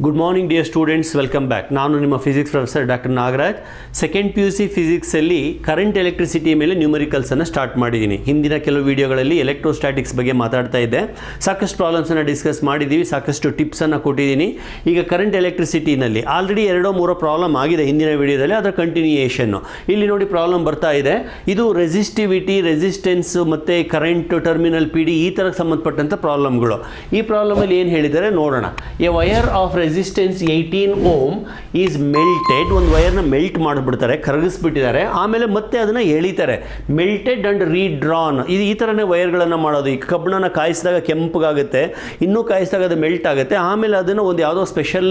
Good morning dear students, welcome back. ನಾನು ನಿಮ್ಮ physics professor doctor Nagaraj. Second PUC ಫಿಸಿಕ್ಸಲ್ಲಿ current electricity ಮೇಲೆ ನ್ಯೂಮರಿಕಲ್ಸನ್ನು ಸ್ಟಾರ್ಟ್ ಮಾಡಿದ್ದೀನಿ. ಹಿಂದಿನ ಕೆಲವು ವೀಡಿಯೋಗಳಲ್ಲಿ ಎಲೆಕ್ಟ್ರೋಸ್ಟ್ಯಾಟಿಕ್ಸ್ ಬಗ್ಗೆ ಮಾತಾಡ್ತಾ ಇದ್ದೆ. ಸಾಕಷ್ಟು ಪ್ರಾಬ್ಲಮ್ಸನ್ನು ಡಿಸ್ಕಸ್ ಮಾಡಿದ್ದೀವಿ, ಸಾಕಷ್ಟು ಟಿಪ್ಸನ್ನು ಕೊಟ್ಟಿದ್ದೀನಿ. ಈಗ ಕರೆಂಟ್ ಎಲೆಕ್ಟ್ರಿಸಿಟಿನಲ್ಲಿ ಆಲ್ರೆಡಿ 2-3 ಪ್ರಾಬ್ಲಮ್ ಆಗಿದೆ ಹಿಂದಿನ ವೀಡಿಯೋದಲ್ಲಿ, ಅದರ ಕಂಟಿನ್ಯೂಯೇಷನ್ನು ಇಲ್ಲಿ ನೋಡಿ ಪ್ರಾಬ್ಲಮ್ ಬರ್ತಾ ಇದೆ. ಇದು ರೆಸಿಸ್ಟಿವಿಟಿ, ರೆಸಿಸ್ಟೆನ್ಸ್ ಮತ್ತು ಕರೆಂಟ್, ಟರ್ಮಿನಲ್ PD ಈ ಥರಕ್ಕೆ ಸಂಬಂಧಪಟ್ಟಂಥ ಪ್ರಾಬ್ಲಮ್ಗಳು. ಈ ಪ್ರಾಬ್ಲಮಲ್ಲಿ ಏನು ಹೇಳಿದ್ದಾರೆ ನೋಡೋಣ. A wire of resistance 18 ohm is melted. ಒಂದು ವೈರ್ನ ಮೆಲ್ಟ್ ಮಾಡಿಬಿಡ್ತಾರೆ, ಕರಗಿಸ್ಬಿಟ್ಟಿದ್ದಾರೆ, ಆಮೇಲೆ ಮತ್ತೆ ಅದನ್ನು ಎಳಿತಾರೆ. Melted and redrawn. ಇದು ಈ ಥರನೇ ವೈರ್ಗಳನ್ನು ಮಾಡೋದು. ಈ ಕಬ್ಬಣನ ಕಾಯಿಸಿದಾಗ ಕೆಂಪಗಾಗುತ್ತೆ, ಇನ್ನೂ ಕಾಯಿಸಿದಾಗ ಅದು ಮೆಲ್ಟ್ ಆಗುತ್ತೆ, ಆಮೇಲೆ ಅದನ್ನು ಒಂದು ಯಾವುದೋ ಸ್ಪೆಷಲ್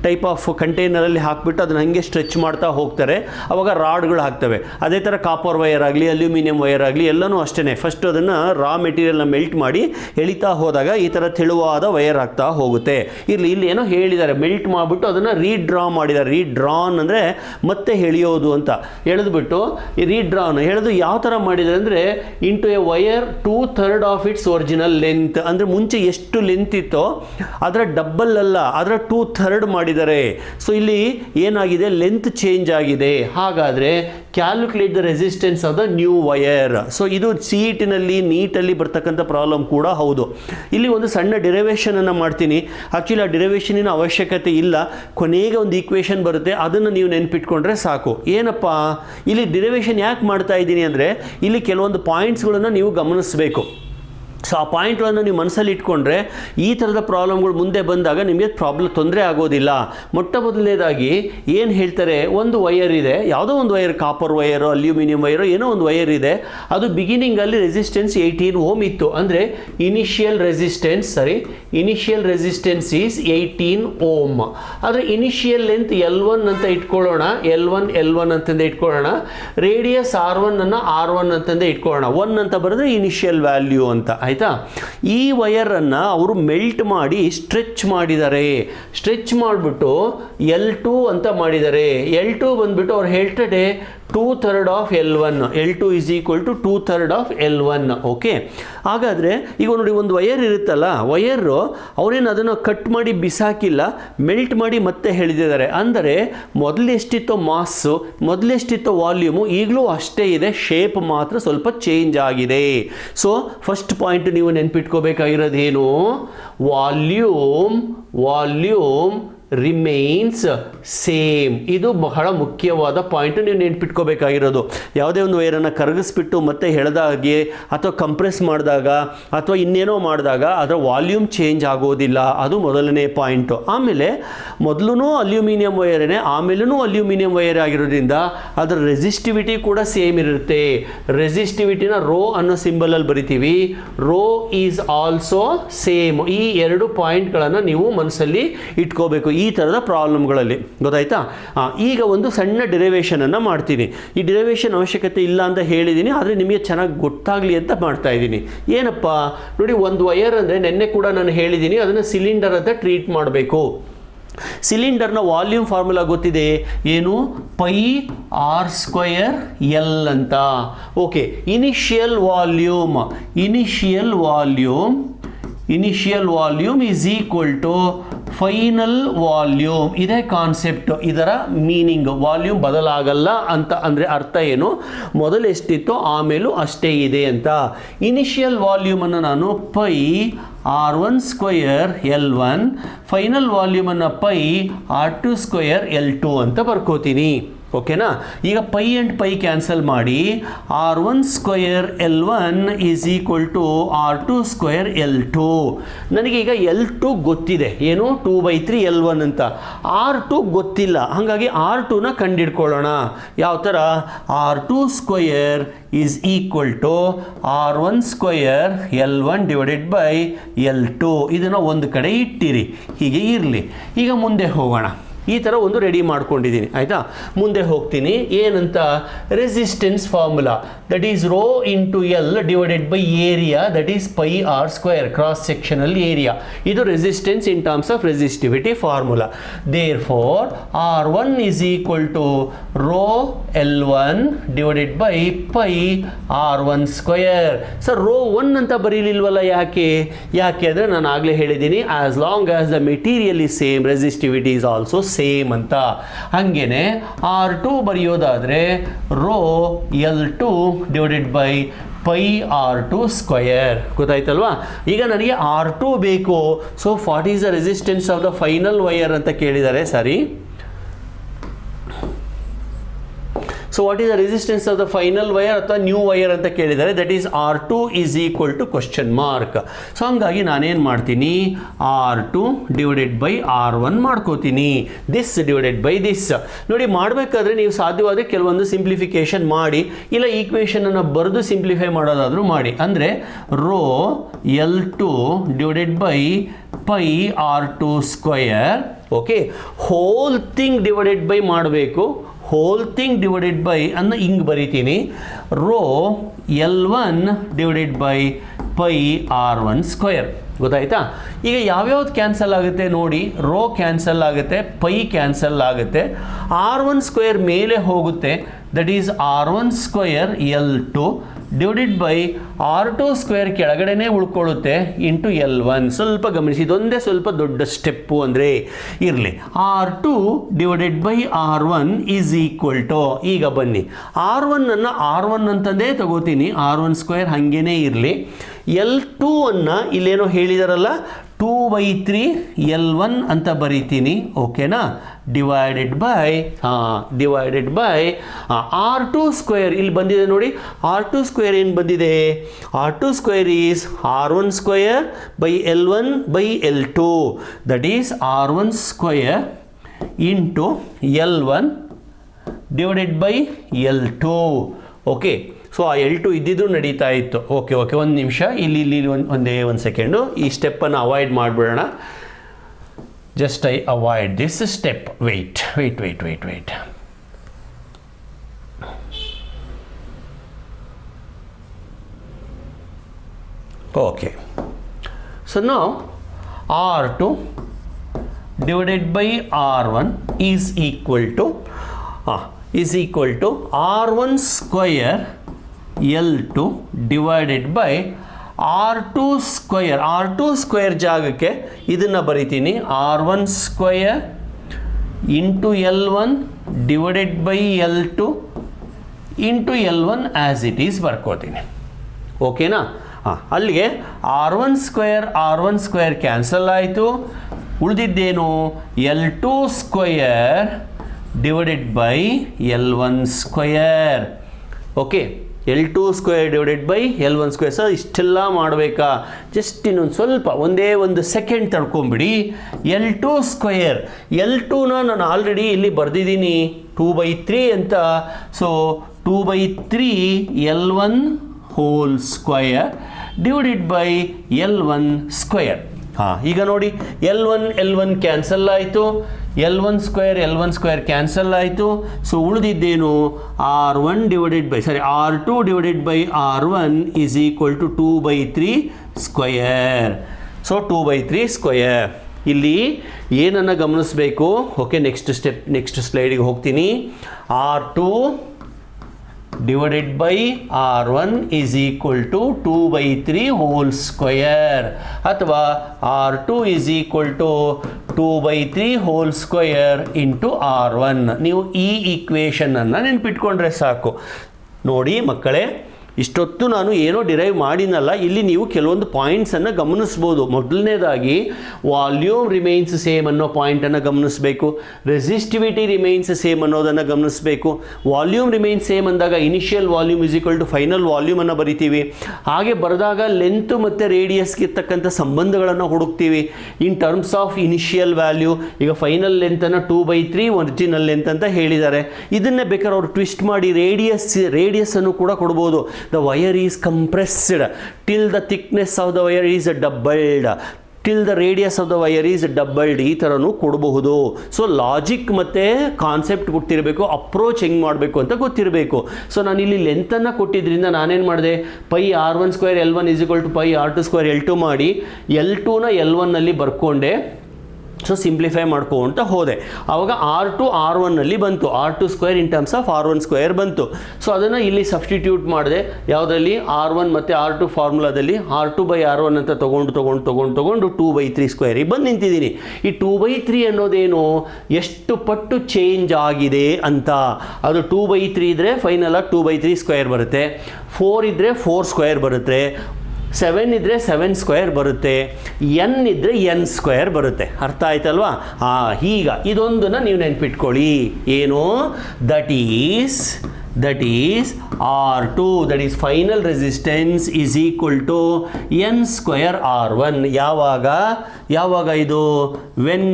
ಟೈಪ್ ಆಫ್ ಕಂಟೈನರಲ್ಲಿ ಹಾಕಿಬಿಟ್ಟು ಅದನ್ನು ಹಾಗೆ ಸ್ಟ್ರೆಚ್ ಮಾಡ್ತಾ ಹೋಗ್ತಾರೆ. ಆವಾಗ ರಾಡ್ಗಳು ಹಾಕ್ತವೆ. ಅದೇ ಥರ ಕಾಪರ್ ವೈರ್ ಆಗಲಿ, ಅಲ್ಯೂಮಿನಿಯಂ ವೈರ್ ಆಗಲಿ ಎಲ್ಲನೂ ಅಷ್ಟೇ. ಫಸ್ಟ್ ಅದನ್ನು ರಾ ಮೆಟೀರಿಯಲ್ನ ಮೆಲ್ಟ್ ಮಾಡಿ ಎಳಿತಾ ಹೋದಾಗ ಈ ಥರ ತೆಳುವಾದ ವೈರ್ ಆಗ್ತಾ ಹೋಗುತ್ತೆ. ಇಲ್ಲಿ ಏನೋ ಹೇಳಿದ್ದಾರೆ, ಮೆಲ್ಟ್ ಮಾಡಿಬಿಟ್ಟು ಅದನ್ನು ರೀಡ್ರಾ ಮಾಡಿದ್ದಾರೆ. ರೀಡ್ರಾನ್ ಅಂದರೆ ಮತ್ತೆ ಎಳೆಯೋದು ಅಂತ. ಎಳೆದ್ಬಿಟ್ಟು ಈ ರೀಡ್ರಾನ್ ಎಳೆದು ಯಾವ ಥರ ಮಾಡಿದ್ದಾರೆ ಅಂದರೆ into A wire 2/3 of its original length. ಅಂದರೆ ಮುಂಚೆ ಎಷ್ಟು ಲೆಂತ್ ಇತ್ತೋ ಅದರ ಡಬ್ಬಲ್ ಅಲ್ಲ, ಅದರ 2/3 ಮಾಡಿದ್ದಾರೆ. ಸೊ ಇಲ್ಲಿ ಏನಾಗಿದೆ, ಲೆಂತ್ ಚೇಂಜ್ ಆಗಿದೆ. ಹಾಗಾದರೆ calculate the resistance of the new wire. So ಇದು CETನಲ್ಲಿ ನೀಟಲ್ಲಿ ಬರ್ತಕ್ಕಂಥ ಪ್ರಾಬ್ಲಮ್ ಕೂಡ ಹೌದು. ಇಲ್ಲಿ ಒಂದು ಸಣ್ಣ ಡಿರೈವೇಷನನ್ನು ಮಾಡ್ತೀನಿ. ಆ್ಯಕ್ಚುಲಿ ಆ ಡಿರೈವೇಷನಿನ ಅವಶ್ಯಕತೆ ಇಲ್ಲ, ಕೊನೆಗೆ ಒಂದು ಈಕ್ವೇಷನ್ ಬರುತ್ತೆ, ಅದನ್ನು ನೀವು ನೆನ್ಪಿಟ್ಕೊಂಡ್ರೆ ಸಾಕು. ಏನಪ್ಪ ಇಲ್ಲಿ ಡಿರೈವೇಷನ್ ಯಾಕೆ ಮಾಡ್ತಾ ಇದ್ದೀನಿ ಅಂದರೆ ಇಲ್ಲಿ ಕೆಲವೊಂದು ಪಾಯಿಂಟ್ಸ್ಗಳನ್ನು ನೀವು ಗಮನಿಸಬೇಕು. ಸೊ ಆ ಪಾಯಿಂಟ್ಗಳನ್ನು ನೀವು ಮನಸ್ಸಲ್ಲಿ ಇಟ್ಕೊಂಡ್ರೆ ಈ ಥರದ ಪ್ರಾಬ್ಲಮ್ಗಳು ಮುಂದೆ ಬಂದಾಗ ನಿಮಗೆ ತೊಂದರೆ ಆಗೋದಿಲ್ಲ. ಮೊಟ್ಟ ಮೊದಲನೇದಾಗಿ ಏನು ಹೇಳ್ತಾರೆ, ಒಂದು ವೈರ್ ಇದೆ, ಯಾವುದೋ ಒಂದು wire, copper wire, aluminium wire, ಏನೋ ಒಂದು ವೈರ್ ಇದೆ. ಅದು ಬಿಗಿನಿಂಗಲ್ಲಿ ರೆಸಿಸ್ಟೆನ್ಸ್ 18 ohm ಇತ್ತು. ಅಂದರೆ ಇನಿಷಿಯಲ್ ರೆಸಿಸ್ಟೆನ್ಸ್ ಈಸ್ 18 ohm. ಆದರೆ ಇನಿಷಿಯಲ್ ಲೆಂತ್ L1 ಅಂತ ಇಟ್ಕೊಳ್ಳೋಣ, L1 ಅಂತಂದೇ ಇಟ್ಕೊಳ್ಳೋಣ. ರೇಡಿಯಸ್ R1 ಅನ್ನು R1 ಅಂತಂದೇ ಇಟ್ಕೊಳ್ಳೋಣ. 1 ಅಂತ ಬರೆದ್ರೆ ಇನಿಷಿಯಲ್ ವ್ಯಾಲ್ಯೂ ಅಂತ. ಆಯಿತಾ? ಈ ವೈರನ್ನು ಅವರು ಮೆಲ್ಟ್ ಮಾಡಿ ಸ್ಟ್ರೆಚ್ ಮಾಡಿದ್ದಾರೆ. ಸ್ಟ್ರೆಚ್ ಮಾಡಿಬಿಟ್ಟು L2 ಅಂತ ಮಾಡಿದ್ದಾರೆ. L2 ಬಂದುಬಿಟ್ಟು ಅವ್ರು ಹೇಳ್ತಾರೆ 2/3 of L1. L2 is equal to 2/3 of L1. Okay, ಹಾಗಾದರೆ ಈಗ ನೋಡಿ ಒಂದು ವೈರ್ ಇರುತ್ತಲ್ಲ, ವೈರು ಅವರೇನು ಅದನ್ನು ಕಟ್ ಮಾಡಿ ಬಿಸಾಕಿಲ್ಲ, ಮೆಲ್ಟ್ ಮಾಡಿ ಮತ್ತೆ ಹೇಳಿದ್ದಾರೆ. ಅಂದರೆ ಮೊದಲೆಷ್ಟಿತ್ತೋ ಮಾಸ್ಸು, ಮೊದಲೆಷ್ಟಿತ್ತೋ ವಾಲ್ಯೂಮು ಈಗಲೂ ಅಷ್ಟೇ ಇದೆ, ಶೇಪ್ ಮಾತ್ರ ಸ್ವಲ್ಪ ಚೇಂಜ್ ಆಗಿದೆ. ಸೊ ಫಸ್ಟ್ ಪಾಯಿಂಟ್ ನೀವು ನೆನ್ಪಿಟ್ಕೋಬೇಕಾಗಿರೋದೇನು, ವಾಲ್ಯೂಮ್ ರಿಮೈನ್ಸ್ ಸೇಮ್. ಇದು ಬಹಳ ಮುಖ್ಯವಾದ ಪಾಯಿಂಟ್, ನೀವು ನೆನ್ಪಿಟ್ಕೋಬೇಕಾಗಿರೋದು. ಯಾವುದೇ ಒಂದು ವೈರನ್ನು ಕರಗಿಸ್ಬಿಟ್ಟು ಮತ್ತೆ ಎಳೆದಾಗೆ ಅಥವಾ ಕಂಪ್ರೆಸ್ ಮಾಡಿದಾಗ ಅಥವಾ ಇನ್ನೇನೋ ಮಾಡಿದಾಗ ಅದರ ವಾಲ್ಯೂಮ್ ಚೇಂಜ್ ಆಗೋದಿಲ್ಲ. ಅದು ಮೊದಲನೇ ಪಾಯಿಂಟು. ಆಮೇಲೆ ಮೊದಲು ಅಲ್ಯೂಮಿನಿಯಂ ವೈರೇ, ಆಮೇಲೂ ಅಲ್ಯೂಮಿನಿಯಂ ವೈರ್ ಆಗಿರೋದ್ರಿಂದ ಅದರ ರೆಸಿಸ್ಟಿವಿಟಿ ಕೂಡ ಸೇಮ್ ಇರುತ್ತೆ. ರೆಸಿಸ್ಟಿವಿಟಿನ ರೋ ಅನ್ನೋ ಸಿಂಬಲಲ್ಲಿ ಬರಿತೀವಿ. Rho is also same. ಈ 2 ಪಾಯಿಂಟ್ಗಳನ್ನು ನೀವು ಮನಸ್ಸಲ್ಲಿ ಇಟ್ಕೋಬೇಕು ಈ ಥರದ ಪ್ರಾಬ್ಲಮ್ಗಳಲ್ಲಿ. ಗೊತ್ತಾಯ್ತಾ? ಈಗ ಒಂದು ಸಣ್ಣ ಡಿರೈವೇಷನನ್ನು ಮಾಡ್ತೀನಿ. ಈ ಡಿರೈವೇಷನ್ ಅವಶ್ಯಕತೆ ಇಲ್ಲ ಅಂತ ಹೇಳಿದ್ದೀನಿ, ಆದರೆ ನಿಮಗೆ ಚೆನ್ನಾಗಿ ಗೊತ್ತಾಗಲಿ ಅಂತ ಮಾಡ್ತಾ ಇದ್ದೀನಿ. ಏನಪ್ಪ ನೋಡಿ, ಒಂದು ವೈರ್ ಅಂದರೆ ನೆನ್ನೆ ಕೂಡ ನಾನು ಹೇಳಿದ್ದೀನಿ, ಅದನ್ನು ಸಿಲಿಂಡರ್ ಅಂತ ಟ್ರೀಟ್ ಮಾಡಬೇಕು. ಸಿಲಿಂಡರ್ನ ವಾಲ್ಯೂಮ್ ಫಾರ್ಮುಲಾ ಗೊತ್ತಿದೆ, ಏನು, πr²L ಅಂತ. Okay, initial volume is equal to final volume. ಇದೇ ಕಾನ್ಸೆಪ್ಟ್, ಇದರ ಮೀನಿಂಗ್. ವಾಲ್ಯೂಮ್ ಬದಲಾಗಲ್ಲ ಅಂತ ಅಂದರೆ ಅರ್ಥ ಏನು, ಮೊದಲು ಎಷ್ಟಿತ್ತೋ ಆಮೇಲೂ ಅಷ್ಟೇ ಇದೆ ಅಂತ. ಇನಿಷಿಯಲ್ ವಾಲ್ಯೂಮನ್ನು ನಾನು πr1²L1, ಫೈನಲ್ ವಾಲ್ಯೂಮನ್ನು πr2²L2 ಅಂತ ಬರ್ಕೋತೀನಿ. ಓಕೆನಾ? ಈಗ π ಆ್ಯಂಡ್ π ಕ್ಯಾನ್ಸಲ್ ಮಾಡಿ R1²L1 is equal to R2²L2. ನನಗೀಗ L2 ಗೊತ್ತಿದೆ, ಏನು, 2/3 L1 ಅಂತ. R2 ಗೊತ್ತಿಲ್ಲ, ಹಾಗಾಗಿ R2ನ ಕಂಡಿಡ್ಕೊಳ್ಳೋಣ. ಯಾವ ಥರ, R2² is equal to R1²L1 divided by L2. ಇದನ್ನು ಒಂದು ಕಡೆ ಇಟ್ಟಿರಿ, ಹೀಗೆ ಇರಲಿ. ಈಗ ಮುಂದೆ ಹೋಗೋಣ. ಈ ಥರ ಒಂದು ರೆಡಿ ಮಾಡ್ಕೊಂಡಿದ್ದೀನಿ. ಆಯಿತಾ? ಮುಂದೆ ಹೋಗ್ತೀನಿ. ಏನಂತ, resistance formula. That is rho into L divided by area that is pi R square, cross sectional area. ಇದು resistance in terms of resistivity formula. Therefore R1 is equal to rho L1 divided by pi R1 square. Sir rho 1 ಅಂತ ಬರೀಲಿಲ್ವಲ್ಲ, ಯಾಕೆ ಅಂದರೆ ನಾನು ಆಗಲೇ ಹೇಳಿದ್ದೀನಿ, as long as the material is same resistivity is also same ಅಂತ. ಹಾಗೇನೆ R2 ಬರೆಯೋದಾದರೆ rho L2 divided by pi R2 square. ಗೊತ್ತಾಯ್ತಲ್ವಾ? ಈಗ ನನಗೆ R2 ಬೇಕು. So what is the resistance of the final wire ಅಂತ ಕೇಳಿದ್ದಾರೆ. ಸರಿ, so what is the resistance of the final wire ಅಥವಾ ನ್ಯೂ ವೈರ್ ಅಂತ ಕೇಳಿದ್ದಾರೆ. That is R2 is equal to question mark. So ಹಂಗಾಗಿ ನಾನೇನು ಮಾಡ್ತೀನಿ, R2 ಡಿವೈಡೆಡ್ ಬೈ R1 ಮಾಡ್ಕೋತೀನಿ, ದಿಸ್ ಡಿವೈಡೆಡ್ ಬೈ ದಿಸ್. ನೋಡಿ, ಮಾಡಬೇಕಾದ್ರೆ ನೀವು ಸಾಧ್ಯವಾದರೆ ಕೆಲವೊಂದು ಸಿಂಪ್ಲಿಫಿಕೇಶನ್ ಮಾಡಿ, ಇಲ್ಲ ಈಕ್ವೇಷನನ್ನು ಬರೆದು ಸಿಂಪ್ಲಿಫೈ ಮಾಡೋದಾದರೂ ಮಾಡಿ. ಅಂದರೆ rho L2 divided by pi R2 square. Okay, whole thing divided by ಮಾಡಬೇಕು. ಹೋಲ್ ಥಿಂಗ್ ಡಿವೈಡೆಡ್ ಬೈ ಅನ್ನು ಹಿಂಗೆ ಬರಿತೀನಿ, rho L1 divided by pi R1 square. ಗೊತ್ತಾಯ್ತಾ? ಈಗ ಯಾವ್ಯಾವ್ದು ಕ್ಯಾನ್ಸಲ್ ಆಗುತ್ತೆ ನೋಡಿ, ರೋ ಕ್ಯಾನ್ಸಲ್ ಆಗುತ್ತೆ, ಪೈ ಕ್ಯಾನ್ಸಲ್ ಆಗುತ್ತೆ, R1 ಸ್ಕ್ವೇರ್ ಮೇಲೆ ಹೋಗುತ್ತೆ, that is R1 square L2 divided by R2 square ಕೆಳಗಡೆನೇ ಉಳ್ಕೊಳ್ಳುತ್ತೆ ಇಂಟು L1. ಸ್ವಲ್ಪ ಗಮನಿಸಿ, ಇದೊಂದೇ ಸ್ವಲ್ಪ ದೊಡ್ಡ ಸ್ಟೆಪ್ಪು ಅಂದರೆ ಇರಲಿ. R2 divided by R1 is equal to, ಈಗ ಬನ್ನಿ R1 ಅನ್ನು R1 ಅಂತಂದೇ ತಗೋತೀನಿ, R1 ಸ್ಕ್ವೇರ್ ಹಾಗೇನೇ ಇರಲಿ. L2 ಅನ್ನು ಇಲ್ಲೇನೋ ಹೇಳಿದಾರಲ್ಲ 2/3 L1 ಅಂತ ಬರೀತೀನಿ. ಓಕೆನಾ? ಡಿವೈಡೆಡ್ ಬೈ R2 ಸ್ಕ್ವೇರ್ ಇಲ್ಲಿ ಬಂದಿದೆ ನೋಡಿ. R2 ಸ್ಕ್ವೇರ್ ಏನು ಬಂದಿದೆ? R2 square is R1 square by L1 by L2, that is R1 square into L1 divided by L2. Okay, so ಆ L2 ಇದ್ದಿದ್ದು ನಡೀತಾ ಇತ್ತು. ಓಕೆ, ಒಂದು ನಿಮಿಷ, ಇಲ್ಲಿ ಒಂದು ಸೆಕೆಂಡು ಈ ಸ್ಟೆಪ್ಪನ್ನು ಅವಾಯ್ಡ್ ಮಾಡಿಬಿಡೋಣ. Just I avoid this step. Wait. Okay, so now R2 divided by R1 is equal to R1 square L2 divided by R2 square. R2 square ಜಾಗಕ್ಕೆ ಇದನ್ನು ಬರಿತೀನಿ, R1 square into L1 divided by L2 into L1 as it is ಬರ್ಕೋತೀನಿ. ಓಕೆನಾ? ಅಲ್ಲಿಗೆ R1 square cancel ಆಯಿತು. ಉಳಿದಿದ್ದೇನು? L2 square divided by L1 square. Okay, L2 square divided by L1 square. Sir ಇಷ್ಟೆಲ್ಲ ಮಾಡಬೇಕಾ? Just ಇನ್ನೊಂದು ಸ್ವಲ್ಪ ಒಂದೇ ಒಂದು ಸೆಕೆಂಡ್ ತಡ್ಕೊಂಬಿಡಿ. L2 ಸ್ಕ್ವೇರ್, L2ನ ನಾನು ಆಲ್ರೆಡಿ ಇಲ್ಲಿ ಬರೆದಿದ್ದೀನಿ 2/3 ಅಂತ. So 2/3 L1 whole square divided by L1 square. ಈಗ ನೋಡಿ, L1 ಕ್ಯಾನ್ಸಲ್ ಆಯಿತು, L1 ಸ್ಕ್ವೇರ್ ಕ್ಯಾನ್ಸಲ್ ಆಯಿತು. ಸೊ ಉಳಿದಿದ್ದೇನು? R2 divided by R1 is equal to 2/3 square. So 2/3 square. ಇಲ್ಲಿ ಏನನ್ನು ಗಮನಿಸಬೇಕು? ಓಕೆ, ನೆಕ್ಸ್ಟ್ ಸ್ಲೈಡಿಗೆ ಹೋಗ್ತೀನಿ. R2 divided by R1 is equal to 2/3 whole square ಅಥವಾ R2 is equal to 2/3 whole square into R1. ನೀವು ಈ equation ಅನ್ನು ನೆನ್ಪಿಟ್ಕೊಂಡ್ರೆ ಸಾಕು. ನೋಡಿ ಮಕ್ಕಳೇ, ಇಷ್ಟೊತ್ತು ನಾನು ಏನೋ ಡಿರೈವ್ ಮಾಡಿನಲ್ಲ, ಇಲ್ಲಿ ನೀವು ಕೆಲವೊಂದು ಪಾಯಿಂಟ್ಸನ್ನು ಗಮನಿಸ್ಬೋದು. ಮೊದಲನೇದಾಗಿ ವಾಲ್ಯೂಮ್ ರಿಮೈನ್ಸ್ ಸೇಮ್ ಅನ್ನೋ ಪಾಯಿಂಟನ್ನು ಗಮನಿಸಬೇಕು, ರೆಸಿಸ್ಟಿವಿಟಿ ರಿಮೈನ್ಸ್ ಸೇಮ್ ಅನ್ನೋದನ್ನು ಗಮನಿಸಬೇಕು. ವಾಲ್ಯೂಮ್ ರಿಮೈನ್ಸ್ ಸೇಮ್ ಅಂದಾಗ initial volume is equal to final ವಾಲ್ಯೂಮನ್ನು ಬರಿತೀವಿ. ಹಾಗೆ ಬರೆದಾಗ ಲೆಂತ್ ಮತ್ತು ರೇಡಿಯಸ್ಗೆ ಇರ್ತಕ್ಕಂಥ ಸಂಬಂಧಗಳನ್ನು ಹುಡುಕ್ತೀವಿ in terms of initial value. ಈಗ ಫೈನಲ್ ಲೆಂತನ್ನು 2/3 ಒರಿಜಿನಲ್ ಲೆಂತ್ ಅಂತ ಹೇಳಿದ್ದಾರೆ. ಇದನ್ನೇ ಬೇಕಾದ್ರೆ ಅವರು ಟ್ವಿಸ್ಟ್ ಮಾಡಿ ರೇಡಿಯಸ್ಸನ್ನು ಕೂಡ ಕೊಡ್ಬೋದು. The wire is compressed till the thickness of the wire is doubled. Till the radius of the wire is doubled, ಈ ಥರನೂ ಕೊಡಬಹುದು. ಸೊ ಲಾಜಿಕ್ ಮತ್ತು ಕಾನ್ಸೆಪ್ಟ್ ಗೊತ್ತಿರಬೇಕು, ಅಪ್ರೋಚ್ ಹೆಂಗೆ ಮಾಡಬೇಕು ಅಂತ ಗೊತ್ತಿರಬೇಕು. ಸೊ ನಾನು ಇಲ್ಲಿ ಲೆಂತನ್ನು ಕೊಟ್ಟಿದ್ದರಿಂದ ನಾನೇನು ಮಾಡಿದೆ, pi R1² L1 = pi R2² L2 ಮಾಡಿ L2ನ L1ನಲ್ಲಿ ಬರ್ಕೊಂಡೆ. ಸೊ ಸಿಂಪ್ಲಿಫೈ ಮಾಡ್ಕೊಂತ ಹೋದೆ. ಆವಾಗ R2 R1ನಲ್ಲಿ ಬಂತು, R2² in terms of R1² ಬಂತು. ಸೊ ಅದನ್ನು ಇಲ್ಲಿ ಸಬ್ಸ್ಟಿಟ್ಯೂಟ್ ಮಾಡಿದೆ. ಯಾವುದರಲ್ಲಿ? R1 ಮತ್ತು R2 ಫಾರ್ಮುಲಾದಲ್ಲಿ R2/R1 ಅಂತ ತೊಗೊಂಡು 2/3² ಬಂದು ನಿಂತಿದ್ದೀನಿ. ಈ 2/3 ಅನ್ನೋದೇನು, ಎಷ್ಟು ಪಟ್ಟು ಚೇಂಜ್ ಆಗಿದೆ ಅಂತ. ಅದು 2/3 ಇದ್ದರೆ ಫೈನಲ್ ಆಗಿ 2/3² ಬರುತ್ತೆ, 4 ಇದ್ದರೆ 4² ಬರುತ್ತೆ, 7 ಇದ್ದರೆ 7² ಬರುತ್ತೆ, n ಇದ್ದರೆ n² ಬರುತ್ತೆ. ಅರ್ಥ ಆಯ್ತಲ್ವಾ? ಈಗ ಇದೊಂದನ್ನು ನೀವು ನೆನ್ಪಿಟ್ಕೊಳ್ಳಿ. ಏನು? That is R2, that is final resistance is equal to n² R1. ಯಾವಾಗ ಇದು? when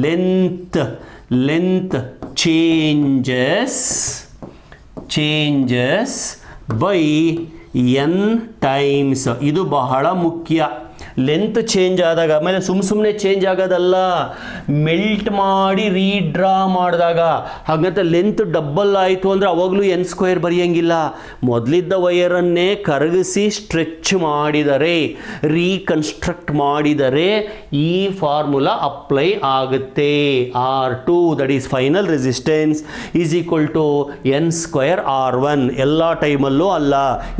length changes by n times. ಇದು ಬಹಳ ಮುಖ್ಯ. ಲೆಂತ್ ಚೇಂಜ್ ಆದಾಗ, ಆಮೇಲೆ ಸುಮ್ಮನೆ ಚೇಂಜ್ ಆಗೋದಲ್ಲ, ಮೆಲ್ಟ್ ಮಾಡಿ ರೀಡ್ರಾ ಮಾಡಿದಾಗ. ಹಾಗಂತ ಲೆಂತ್ ಡಬ್ಬಲ್ ಆಯಿತು ಅಂದರೆ ಅವಾಗಲೂ n² ಬರೆಯೋಂಗಿಲ್ಲ. ಮೊದಲಿದ್ದ ವೈರನ್ನೇ ಕರಗಿಸಿ ಸ್ಟ್ರೆಚ್ ಮಾಡಿದರೆ, ರೀಕನ್ಸ್ಟ್ರಕ್ಟ್ ಮಾಡಿದರೆ ಈ ಫಾರ್ಮುಲಾ ಅಪ್ಲೈ ಆಗುತ್ತೆ. R2 that is final resistance is equal to n² R1. ಎಲ್ಲ ಟೈಮಲ್ಲೂ ಅಲ್ಲ.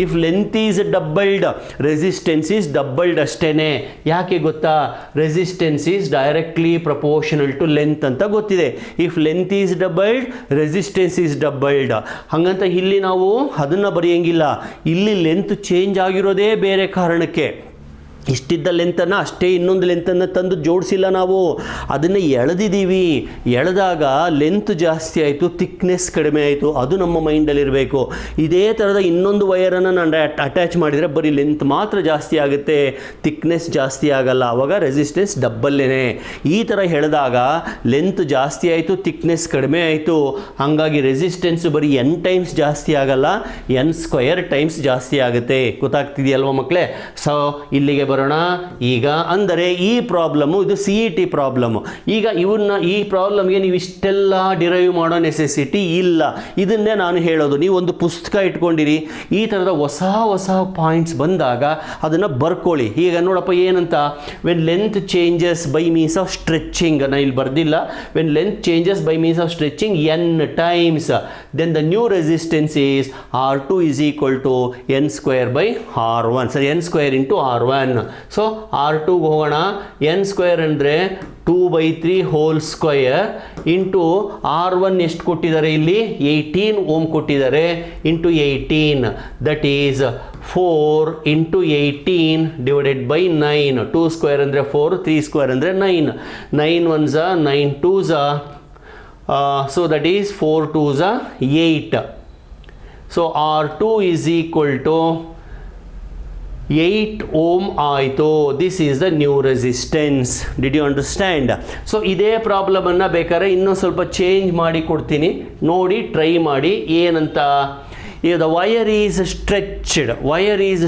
If length is doubled, resistance is doubled ಅಷ್ಟೇನೆ. ಯಾಕೆ ಗೊತ್ತಾ? Resistance is directly proportional to length ಅಂತ ಗೊತ್ತಿದೆ. If length is doubled, resistance is doubled. ಹಾಗಂತ ಇಲ್ಲಿ ನಾವು ಅದನ್ನು ಬರೆಯೋಂಗಿಲ್ಲ. ಇಲ್ಲಿ ಲೆಂತ್ ಚೇಂಜ್ ಆಗಿರೋದೇ ಬೇರೆ ಕಾರಣಕ್ಕೆ. ಇಷ್ಟಿದ್ದ ಲೆಂತನ್ನು ಅಷ್ಟೇ ಇನ್ನೊಂದು ಲೆಂತನ್ನು ತಂದು ಜೋಡಿಸಿಲ್ಲ ನಾವು, ಅದನ್ನು ಎಳೆದಿದ್ದೀವಿ. ಎಳೆದಾಗ ಲೆಂತ್ ಜಾಸ್ತಿ ಆಯಿತು, ಥಿಕ್ನೆಸ್ ಕಡಿಮೆ ಆಯಿತು. ಅದು ನಮ್ಮ ಮೈಂಡಲ್ಲಿರಬೇಕು. ಇದೇ ಥರದ ಇನ್ನೊಂದು ವೈರನ್ನು ನಾನು ಅಟ್ಯಾಚ್ ಮಾಡಿದರೆ ಬರೀ ಲೆಂತ್ ಮಾತ್ರ ಜಾಸ್ತಿ ಆಗುತ್ತೆ, ಥಿಕ್ನೆಸ್ ಜಾಸ್ತಿ ಆಗಲ್ಲ. ಆವಾಗ ರೆಸಿಸ್ಟೆನ್ಸ್ ಡಬ್ಬಲ್ಲೇನೆ. ಈ ಥರ ಎಳೆದಾಗ ಲೆಂತ್ ಜಾಸ್ತಿ ಆಯಿತು, ಥಿಕ್ನೆಸ್ ಕಡಿಮೆ ಆಯಿತು. ಹಾಗಾಗಿ ರೆಸಿಸ್ಟೆನ್ಸ್ ಬರೀ n ಟೈಮ್ಸ್ ಜಾಸ್ತಿ ಆಗಲ್ಲ, n² ಟೈಮ್ಸ್ ಜಾಸ್ತಿ ಆಗುತ್ತೆ. ಗೊತ್ತಾಗ್ತಿದೆಯಲ್ವ ಮಕ್ಕಳೇ? ಸೊ ಇಲ್ಲಿಗೆ ಬರೋಣ ಈಗ. ಅಂದರೆ ಈ ಪ್ರಾಬ್ಲಮ್ಮು, ಇದು CET ಪ್ರಾಬ್ಲಮ್ಮು. ಈಗ ಈ ಪ್ರಾಬ್ಲಮ್ಗೆ ನೀವು ಇಷ್ಟೆಲ್ಲ ಡಿರೈವ್ ಮಾಡೋ ನೆಸೆಸಿಟಿ ಇಲ್ಲ. ಇದನ್ನೇ ನಾನು ಹೇಳೋದು. ನೀವು ಒಂದು ಪುಸ್ತಕ ಇಟ್ಕೊಂಡಿರಿ, ಈ ಥರದ ಹೊಸ ಪಾಯಿಂಟ್ಸ್ ಬಂದಾಗ ಅದನ್ನು ಬರ್ಕೊಳ್ಳಿ. ಈಗ ನೋಡಪ್ಪ ಏನಂತ, when length changes by means of stretching, ನಾನು ಇಲ್ಲಿ ಬರ್ದಿಲ್ಲ. When length changes by means of stretching n times, then the new resistance is R2 is equal to n² ಸರಿ, n² into R1. So R2 ಹೋಗೋಣ. n² ಅಂದರೆ 2/3 whole square into R1 ಎಷ್ಟು ಕೊಟ್ಟಿದ್ದಾರೆ ಇಲ್ಲಿ? 18 ohm ಕೊಟ್ಟಿದ್ದಾರೆ, into 18 that is 4 into 18 divided by 9. 2² ಅಂದರೆ 4, 3² ಅಂದರೆ 9. 9 1s 9 2s, so that is 4 2s 8. So R2 is equal to 8 ohm ಆಯಿತು. This is the new resistance. Did you understand? So ಇದೇ ಪ್ರಾಬ್ಲಮನ್ನು ಬೇಕಾದ್ರೆ ಇನ್ನೊಂದು ಸ್ವಲ್ಪ ಚೇಂಜ್ ಮಾಡಿ ಕೊಡ್ತೀನಿ, ನೋಡಿ ಟ್ರೈ ಮಾಡಿ. ಏನಂತ? the wire is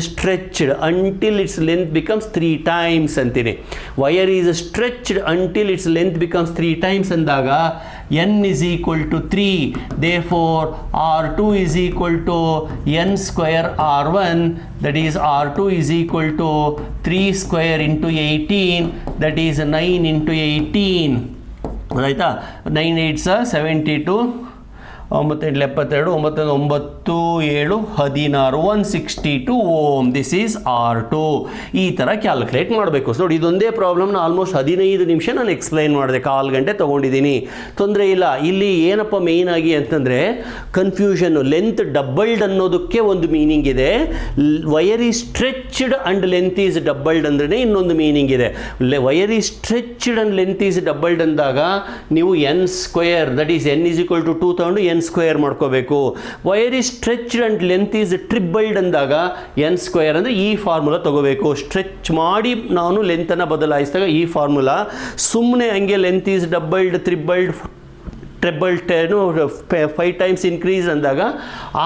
stretched until its length becomes 3 times ಅಂತೀನಿ. wire is stretched until its length becomes 3 times ಅಂದಾಗ n is equal to 3. therefore R2 is equal to n² R1, that is R2 is equal to 3² into 18, that is 9 into 18. ಆಯಿತಾ? 9 8s 72, 9 8 72, 9 9 7 16, 162 ohm. This is R2. ಈ ಥರ calculate ಮಾಡಬೇಕು. ನೋಡಿ, ಇದೊಂದೇ ಪ್ರಾಬ್ಲಮ್ನ almost 15 ನಿಮಿಷ ನಾನು explain ಮಾಡಿದೆ, 1/4 ಗಂಟೆ ತೊಗೊಂಡಿದ್ದೀನಿ. ತೊಂದರೆ ಇಲ್ಲ. ಇಲ್ಲಿ ಏನಪ್ಪ ಮೇಯ್ನ್ ಆಗಿ ಅಂತಂದರೆ ಕನ್ಫ್ಯೂಷನ್ನು. ಲೆಂತ್ ಡಬ್ಬಲ್ಡ್ ಅನ್ನೋದಕ್ಕೆ ಒಂದು ಮೀನಿಂಗ್ ಇದೆ, wire is stretched and length is doubled ಅಂದ್ರೆ ಇನ್ನೊಂದು ಮೀನಿಂಗ್ ಇದೆ. Wire is stretched and length is doubled ಅಂದಾಗ ನೀವು n² that is n is equal to 2 ತಗೊಂಡು n² ಮಾಡ್ಕೋಬೇಕು. Wire is stretched and length is tripled ಅಂದಾಗ n² ಅಂದರೆ ಈ ಫಾರ್ಮುಲಾ ತಗೋಬೇಕು. ಸ್ಟ್ರೆಚ್ ಮಾಡಿ ನಾನು ಲೆಂತನ್ನು ಬದಲಾಯಿಸಿದಾಗ ಈ ಫಾರ್ಮುಲಾ. ಸುಮ್ಮನೆ ಹಂಗೆ length is doubled, tripled, triple 5 times increase ಅಂದಾಗ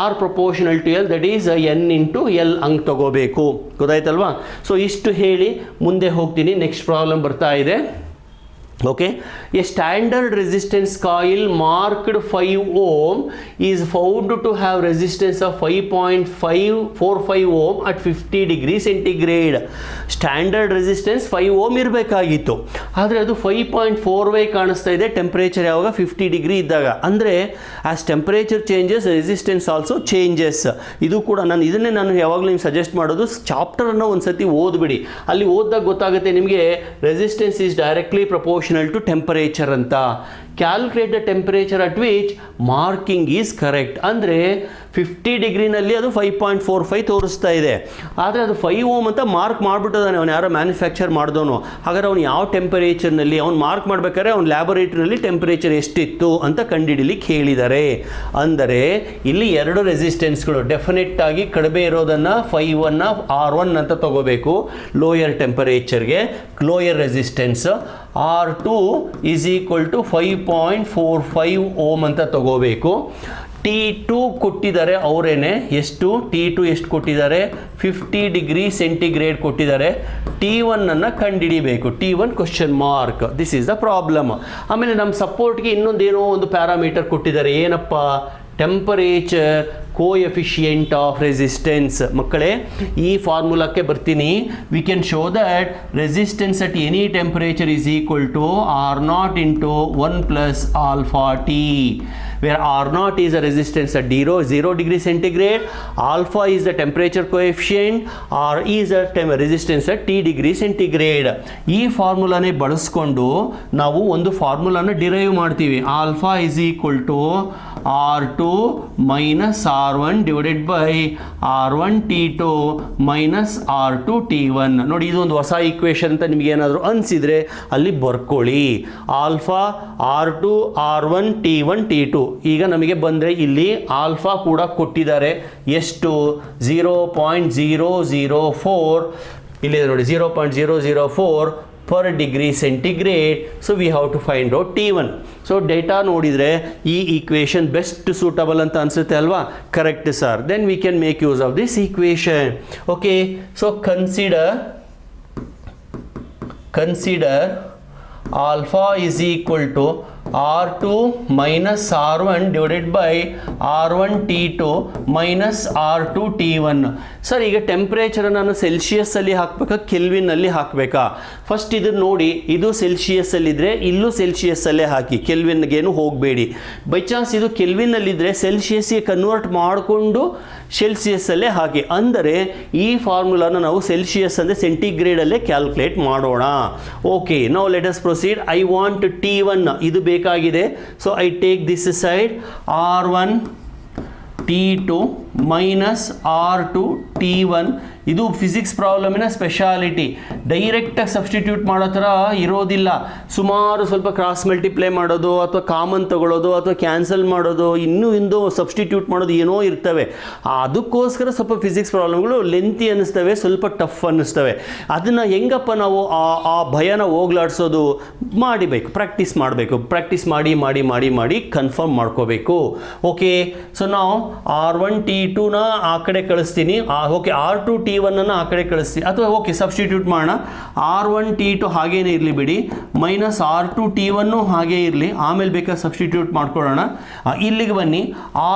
R proportional to L, that is N into L ಹಂಗೆ ತಗೋಬೇಕು. ಗೊತ್ತಾಯ್ತಲ್ವಾ? ಸೊ ಇಷ್ಟು ಹೇಳಿ ಮುಂದೆ ಹೋಗ್ತೀನಿ. ನೆಕ್ಸ್ಟ್ ಪ್ರಾಬ್ಲಮ್ ಬರ್ತಾ ಇದೆ. Okay, a standard resistance coil marked 5 ohm is found to have resistance of 5.545 ohm at 50 degree centigrade. Standard resistance 5 ohm ಇರಬೇಕಾಗಿತ್ತು, ಆದರೆ ಅದು 5.45 ಕಾಣಿಸ್ತಾ ಇದೆ. ಟೆಂಪ್ರೇಚರ್ ಯಾವಾಗ 50 ಡಿಗ್ರಿ ಇದ್ದಾಗ. ಅಂದರೆ as temperature changes resistance also changes. ಇದು ಕೂಡ ಇದನ್ನೇ ನಾನು ಯಾವಾಗಲೂ ನಿಮ್ಗೆ ಸಜೆಸ್ಟ್ ಮಾಡೋದು, ಚಾಪ್ಟರನ್ನು ಒಂದು ಸತಿ ಓದ್ಬಿಡಿ. ಅಲ್ಲಿ ಓದಿದಾಗ ಗೊತ್ತಾಗುತ್ತೆ ನಿಮಗೆ resistance is directly proportional to temperature ಅಂತ. Calculate the temperature at which marking is correct. ಅಂದರೆ 50 ಡಿಗ್ರಿನಲ್ಲಿ ಅದು 5.45 ತೋರಿಸ್ತಾ ಇದೆ, ಆದರೆ ಅದು 5 ಓಮ್ ಅಂತ ಮಾರ್ಕ್ ಮಾಡಿಬಿಟ್ಟಿದ್ದಾನೆ ಅವನು, ಯಾರೋ ಮ್ಯಾನುಫ್ಯಾಕ್ಚರ್ ಮಾಡಿದವನು. ಹಾಗಾದ್ರೆ ಅವನು ಯಾವ ಟೆಂಪರೇಚರ್ನಲ್ಲಿ ಅವ್ನು ಮಾರ್ಕ್ ಮಾಡ್ಬೇಕಾದ್ರೆ ಅವ್ನು ಲ್ಯಾಬೊರೇಟರಿನಲ್ಲಿ ಟೆಂಪರೇಚರ್ ಎಷ್ಟಿತ್ತು ಅಂತ ಕಂಡುಹಿಡಿಲಿಕ್ಕೆ ಹೇಳಿದ್ದಾರೆ. ಅಂದರೆ ಇಲ್ಲಿ 2 ರೆಸಿಸ್ಟೆನ್ಸ್ಗಳು ಡೆಫಿನೆಟ್ ಆಗಿ ಕಡಿಮೆ ಇರೋದನ್ನು 5ಅನ್ನು R1 ಅಂತ ತಗೋಬೇಕು ಲೋಯರ್ ಟೆಂಪರೇಚರ್ಗೆ. Lower resistance R2 is equal to 5.45 ohm ಅಂತ ತಗೋಬೇಕು. T2 ಕೊಟ್ಟಿದ್ದಾರೆ ಅವರೇನೆ. ಎಷ್ಟು T2 ಎಷ್ಟು ಕೊಟ್ಟಿದ್ದಾರೆ? 50 ಡಿಗ್ರಿ ಸೆಂಟಿಗ್ರೇಡ್ ಕೊಟ್ಟಿದ್ದಾರೆ. T1 ಅನ್ನು ಕಂಡುಹಿಡಿಬೇಕು. T1 question mark. This is the problem. ಆಮೇಲೆ ನಮ್ಮ ಸಪೋರ್ಟ್ಗೆ ಇನ್ನೊಂದೇನೋ ಒಂದು ಪ್ಯಾರಾಮೀಟರ್ ಕೊಟ್ಟಿದ್ದಾರೆ. ಏನಪ್ಪ? Temperature coefficient of resistance. ಮಕ್ಕಳೇ, ಈ ಫಾರ್ಮುಲಾಕ್ಕೆ ಬರ್ತೀನಿ. We can show that resistance at any temperature is equal to R0 into 1 plus alpha T, where R0 is a resistance at 0 degree centigrade, alpha is the temperature coefficient, R is a resistance at T degree centigrade. ಈ ಫಾರ್ಮುಲಾನೇ ಬಳಸ್ಕೊಂಡು ನಾವು ಒಂದು ಫಾರ್ಮುಲಾನ derive ಮಾಡ್ತೀವಿ. Alpha is equal to R2 minus R1 divided by R1 T2 minus R2 T1. ನೋಡಿ, ಇದೊಂದು ಹೊಸ equation ಅಂತ ನಿಮ್ಗೆ ಏನಾದರೂ ಅನಿಸಿದರೆ ಅಲ್ಲಿ ಬರ್ಕೊಳ್ಳಿ. Alpha R2 R1 T1 T2. ಈಗ ನಮಗೆ ಬಂದರೆ ಇಲ್ಲಿ ಆಲ್ಫಾ ಕೂಡ ಕೊಟ್ಟಿದ್ದಾರೆ. ಎಷ್ಟು? 0.004. ಇಲ್ಲಿದೆ ನೋಡಿ, 0.004 per degree centigrade. So we have to find out T1. So data ನೋಡಿದರೆ ಈ ಈಕ್ವೇಷನ್ ಬೆಸ್ಟ್ ಸೂಟಬಲ್ ಅಂತ ಅನಿಸುತ್ತೆ ಅಲ್ವಾ? Correct sir. Then we can make use of this equation. Okay, so consider alpha is equal to R2 minus R1 divided by R1 T2 minus R2 T1. Sir, ಈಗ temperature ನಾನು ಸೆಲ್ಸಿಯಸ್ಸಲ್ಲಿ ಹಾಕಬೇಕಾ ಕೆಲ್ವಿನಲ್ಲಿ ಹಾಕಬೇಕಾ? First ಇದನ್ನು ನೋಡಿ, ಇದು ಸೆಲ್ಸಿಯಸ್ಸಲ್ಲಿದ್ದರೆ ಇಲ್ಲೂ ಸೆಲ್ಸಿಯಸ್ಸಲ್ಲೇ ಹಾಕಿ, ಕೆಲ್ವಿನ್ಗೇನು ಹೋಗಬೇಡಿ. ಬೈ ಚಾನ್ಸ್ ಇದು ಕೆಲ್ವಿನಲ್ಲಿದ್ದರೆ ಸೆಲ್ಸಿಯಸ್ಗೆ ಕನ್ವರ್ಟ್ ಮಾಡಿಕೊಂಡು ಸೆಲ್ಸಿಯಸ್ಸಲ್ಲೇ ಹಾಕಿ. ಅಂದರೆ ಈ ಫಾರ್ಮುಲಾನ ನಾವು ಸೆಲ್ಸಿಯಸ್ ಅಂದರೆ ಸೆಂಟಿಗ್ರೇಡಲ್ಲೇ ಕ್ಯಾಲ್ಕುಲೇಟ್ ಮಾಡೋಣ. Okay, now let us proceed. I want T1, ಇದು ಬೇಕಾಗಿದೆ. So I take this side R1 T2 minus R2 T1. ಇದು ಫಿಸಿಕ್ಸ್ ಪ್ರಾಬ್ಲಮಿನ ಸ್ಪೆಷಾಲಿಟಿ. ಡೈರೆಕ್ಟಾಗಿ ಸಬ್ಸ್ಟಿಟ್ಯೂಟ್ ಮಾಡೋ ಥರ ಇರೋದಿಲ್ಲ. ಸುಮಾರು ಸ್ವಲ್ಪ ಕ್ರಾಸ್ ಮಲ್ಟಿಪ್ಲೈ ಮಾಡೋದು, ಅಥವಾ ಕಾಮನ್ ತಗೊಳ್ಳೋದು, ಅಥವಾ ಕ್ಯಾನ್ಸಲ್ ಮಾಡೋದು, ಇನ್ನೂ ಸಬ್ಸ್ಟಿಟ್ಯೂಟ್ ಮಾಡೋದು ಏನೋ ಇರ್ತವೆ. ಅದಕ್ಕೋಸ್ಕರ ಸ್ವಲ್ಪ ಫಿಸಿಕ್ಸ್ ಪ್ರಾಬ್ಲಮ್ಗಳು ಲೆಂತಿ ಅನ್ನಿಸ್ತವೆ, ಸ್ವಲ್ಪ ಟಫ್ ಅನ್ನಿಸ್ತವೆ. ಅದನ್ನು ಹೆಂಗಪ್ಪ ನಾವು ಆ ಭಯನ ಹೋಗ್ಲಾಡ್ಸೋದು? ಮಾಡಿಬೇಕು, ಪ್ರಾಕ್ಟೀಸ್ ಮಾಡಬೇಕು. ಪ್ರಾಕ್ಟೀಸ್ ಮಾಡಿ ಮಾಡಿ ಮಾಡಿ ಮಾಡಿ ಕನ್ಫರ್ಮ್ ಮಾಡ್ಕೋಬೇಕು. ಓಕೆ, ಸೊ ನಾವು R1 T2ನ ಆ ಕಡೆ ಕಳಿಸ್ತೀನಿ. ಓಕೆ, R2 T1 ಅನ್ನು ಆ ಕಡೆ ಕಳಿಸ್ತೀನಿ. ಅಥವಾ ಓಕೆ, ಸಬ್ಸ್ಟಿಟ್ಯೂಟ್ ಮಾಡೋಣ. R1 T2 ಹಾಗೇನೇ ಇರಲಿ ಬಿಡಿ, ಮೈನಸ್ R2 T1 ಹಾಗೇ ಇರಲಿ. ಆಮೇಲೆ ಬೇಕಾದ್ರೆ ಸಬ್ಸ್ಟಿಟ್ಯೂಟ್ ಮಾಡ್ಕೊಳ್ಳೋಣ. ಇಲ್ಲಿಗೆ ಬನ್ನಿ.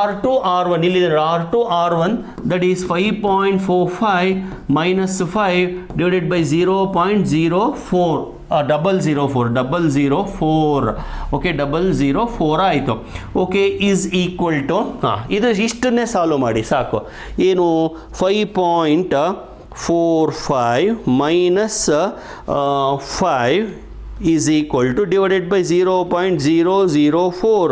R2 R1 ಇಲ್ಲಿದೆ. R2 R1 that is 5.45 minus 5 divided by 0.04. 004. Okay, 004 ಆಯಿತು. ಓಕೆ, ಈಸ್ ಈಕ್ವಲ್ ಟು ಇದು ಇಷ್ಟನ್ನೇ ಸಾಲ್ವ್ ಮಾಡಿ ಸಾಕು. ಏನು? 5.45 minus 5 is equal to divided by 0.004.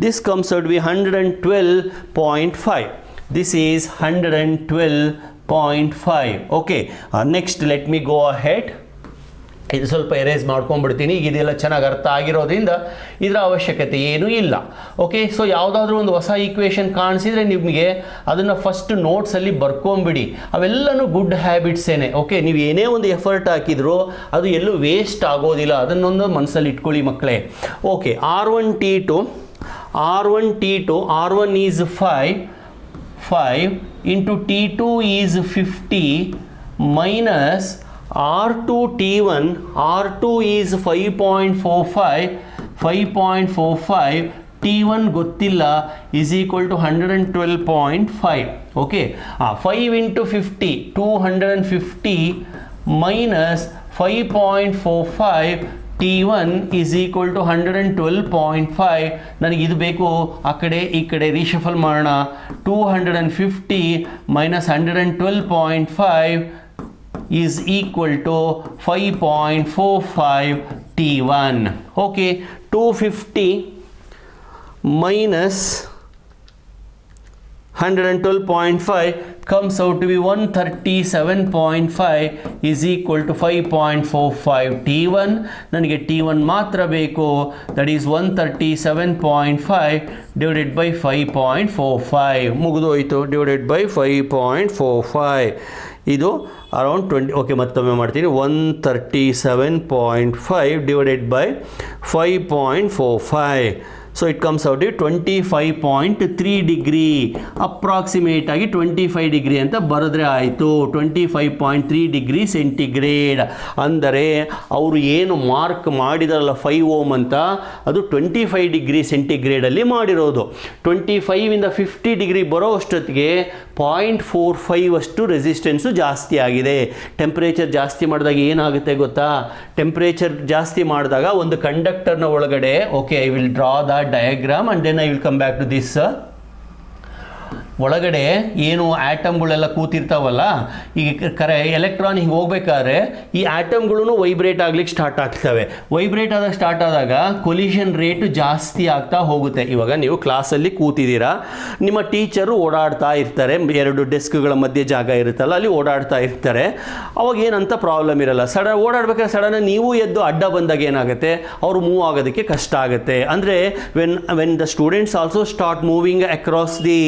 This comes out to be 112.5. This is 112.5. Okay, next let me go ahead. ಇದು ಸ್ವಲ್ಪ erase ಮಾಡ್ಕೊಂಡ್ಬಿಡ್ತೀನಿ. ಈಗ ಇದೆಲ್ಲ ಚೆನ್ನಾಗಿ ಅರ್ಥ ಆಗಿರೋದ್ರಿಂದ ಇದರ ಅವಶ್ಯಕತೆ ಏನೂ ಇಲ್ಲ. ಓಕೆ, ಸೊ ಯಾವುದಾದ್ರೂ ಒಂದು ಹೊಸ ಈಕ್ವೇಷನ್ ಕಾಣಿಸಿದರೆ ನಿಮಗೆ ಅದನ್ನು ಫಸ್ಟ್ ನೋಟ್ಸಲ್ಲಿ ಬರ್ಕೊಂಬಿಡಿ. ಅವೆಲ್ಲನೂ ಗುಡ್ ಹ್ಯಾಬಿಟ್ಸೇನೆ. ಓಕೆ, ನೀವು ಏನೇ ಒಂದು ಎಫರ್ಟ್ ಹಾಕಿದ್ರು ಅದು ಎಲ್ಲೂ ವೇಸ್ಟ್ ಆಗೋದಿಲ್ಲ. ಅದನ್ನೊಂದು ಮನಸ್ಸಲ್ಲಿ ಇಟ್ಕೊಳ್ಳಿ ಮಕ್ಕಳೇ. Okay, R1 T2 R1 T2, R1 is 5 into T2 is 50 minus R2 T1, R2 is 5.45 T1 ಗೊತ್ತಿಲ್ಲ is equal to 112.5. Okay 5 into 50 250 minus 5.45 T1 is equal to 112.5. ನನಗೆ ಇದು ಬೇಕು, ಆ ಕಡೆ ಈ ಕಡೆ ರೀಶಫಲ್ ಮಾಡೋಣ. 250 minus 112.5 is equal to 5.45 T1. okay, 250 minus 112.5 comes out to be 137.5 is equal to 5.45 T1. ನನಗೆ T1 ಮಾತ್ರ ಬೇಕು, that is 137.5 divided by 5.45 ಮುಗಿದೋಯ್ತು, divided by 5.45. ಇದು ಅರೌಂಡ್ 20. ಓಕೆ, ಮತ್ತೊಮ್ಮೆ ಮಾಡ್ತೀನಿ. 137.5 divided by 5.45. So it comes out 25.3 degree, approximate ಆಗಿ 25 degree ಅಂತ ಬರೆದ್ರೆ ಆಯಿತು. 25.3 ಡಿಗ್ರಿ ಸೆಂಟಿಗ್ರೇಡ್ ಅಂದರೆ ಅವರು ಏನು ಮಾರ್ಕ್ ಮಾಡಿದಾರಲ್ಲ 5 ಓಮ್ ಅಂತ, ಅದು 25 ಡಿಗ್ರಿ ಸೆಂಟಿಗ್ರೇಡಲ್ಲಿ ಮಾಡಿರೋದು. 25ಇಂದ 50 ಡಿಗ್ರಿ ಬರೋ ಅಷ್ಟೊತ್ತಿಗೆ 0.45 ಅಷ್ಟು ರೆಸಿಸ್ಟೆನ್ಸು ಜಾಸ್ತಿ ಆಗಿದೆ. ಟೆಂಪ್ರೇಚರ್ ಜಾಸ್ತಿ ಮಾಡಿದಾಗ ಏನಾಗುತ್ತೆ ಗೊತ್ತಾ? ಟೆಂಪ್ರೇಚರ್ ಜಾಸ್ತಿ ಮಾಡಿದಾಗ ಒಂದು ಕಂಡಕ್ಟರ್ನ ಒಳಗಡೆ, okay, I will draw the diagram and then I will come back to this. ಒಳಗಡೆ ಏನು ಆಟಮ್ಗಳೆಲ್ಲ ಕೂತಿರ್ತಾವಲ್ಲ, ಈಗ ಎಲೆಕ್ಟ್ರಾನ್ ಹಿಂಗೆ ಹೋಗ್ಬೇಕಾದ್ರೆ ಈ ಆಟಮ್ಗಳು ವೈಬ್ರೇಟ್ ಆಗ್ಲಿಕ್ಕೆ ಸ್ಟಾರ್ಟ್ ಆಗ್ತವೆ. ವೈಬ್ರೇಟ್ ಸ್ಟಾರ್ಟ್ ಆದಾಗ ಕೊಲಿಷನ್ ರೇಟ್ ಜಾಸ್ತಿ ಆಗ್ತಾ ಹೋಗುತ್ತೆ. ಇವಾಗ ನೀವು ಕ್ಲಾಸಲ್ಲಿ ಕೂತಿದ್ದೀರಾ, ನಿಮ್ಮ ಟೀಚರು ಓಡಾಡ್ತಾ ಇರ್ತಾರೆ, 2 ಡೆಸ್ಕ್ಗಳ ಮಧ್ಯೆ ಜಾಗ ಇರುತ್ತಲ್ಲ, ಅಲ್ಲಿ ಓಡಾಡ್ತಾ ಇರ್ತಾರೆ. ಅವಾಗ ಏನಂತ ಪ್ರಾಬ್ಲಮ್ ಇರಲ್ಲ. ಓಡಾಡ್ಬೇಕಾದ್ರೆ ಸಡನ್ ನೀವು ಎದ್ದು ಅಡ್ಡ ಬಂದಾಗ ಏನಾಗುತ್ತೆ, ಅವರು ಮೂವ್ ಆಗೋದಕ್ಕೆ ಕಷ್ಟ ಆಗುತ್ತೆ. ಅಂದರೆ when the students also start moving across the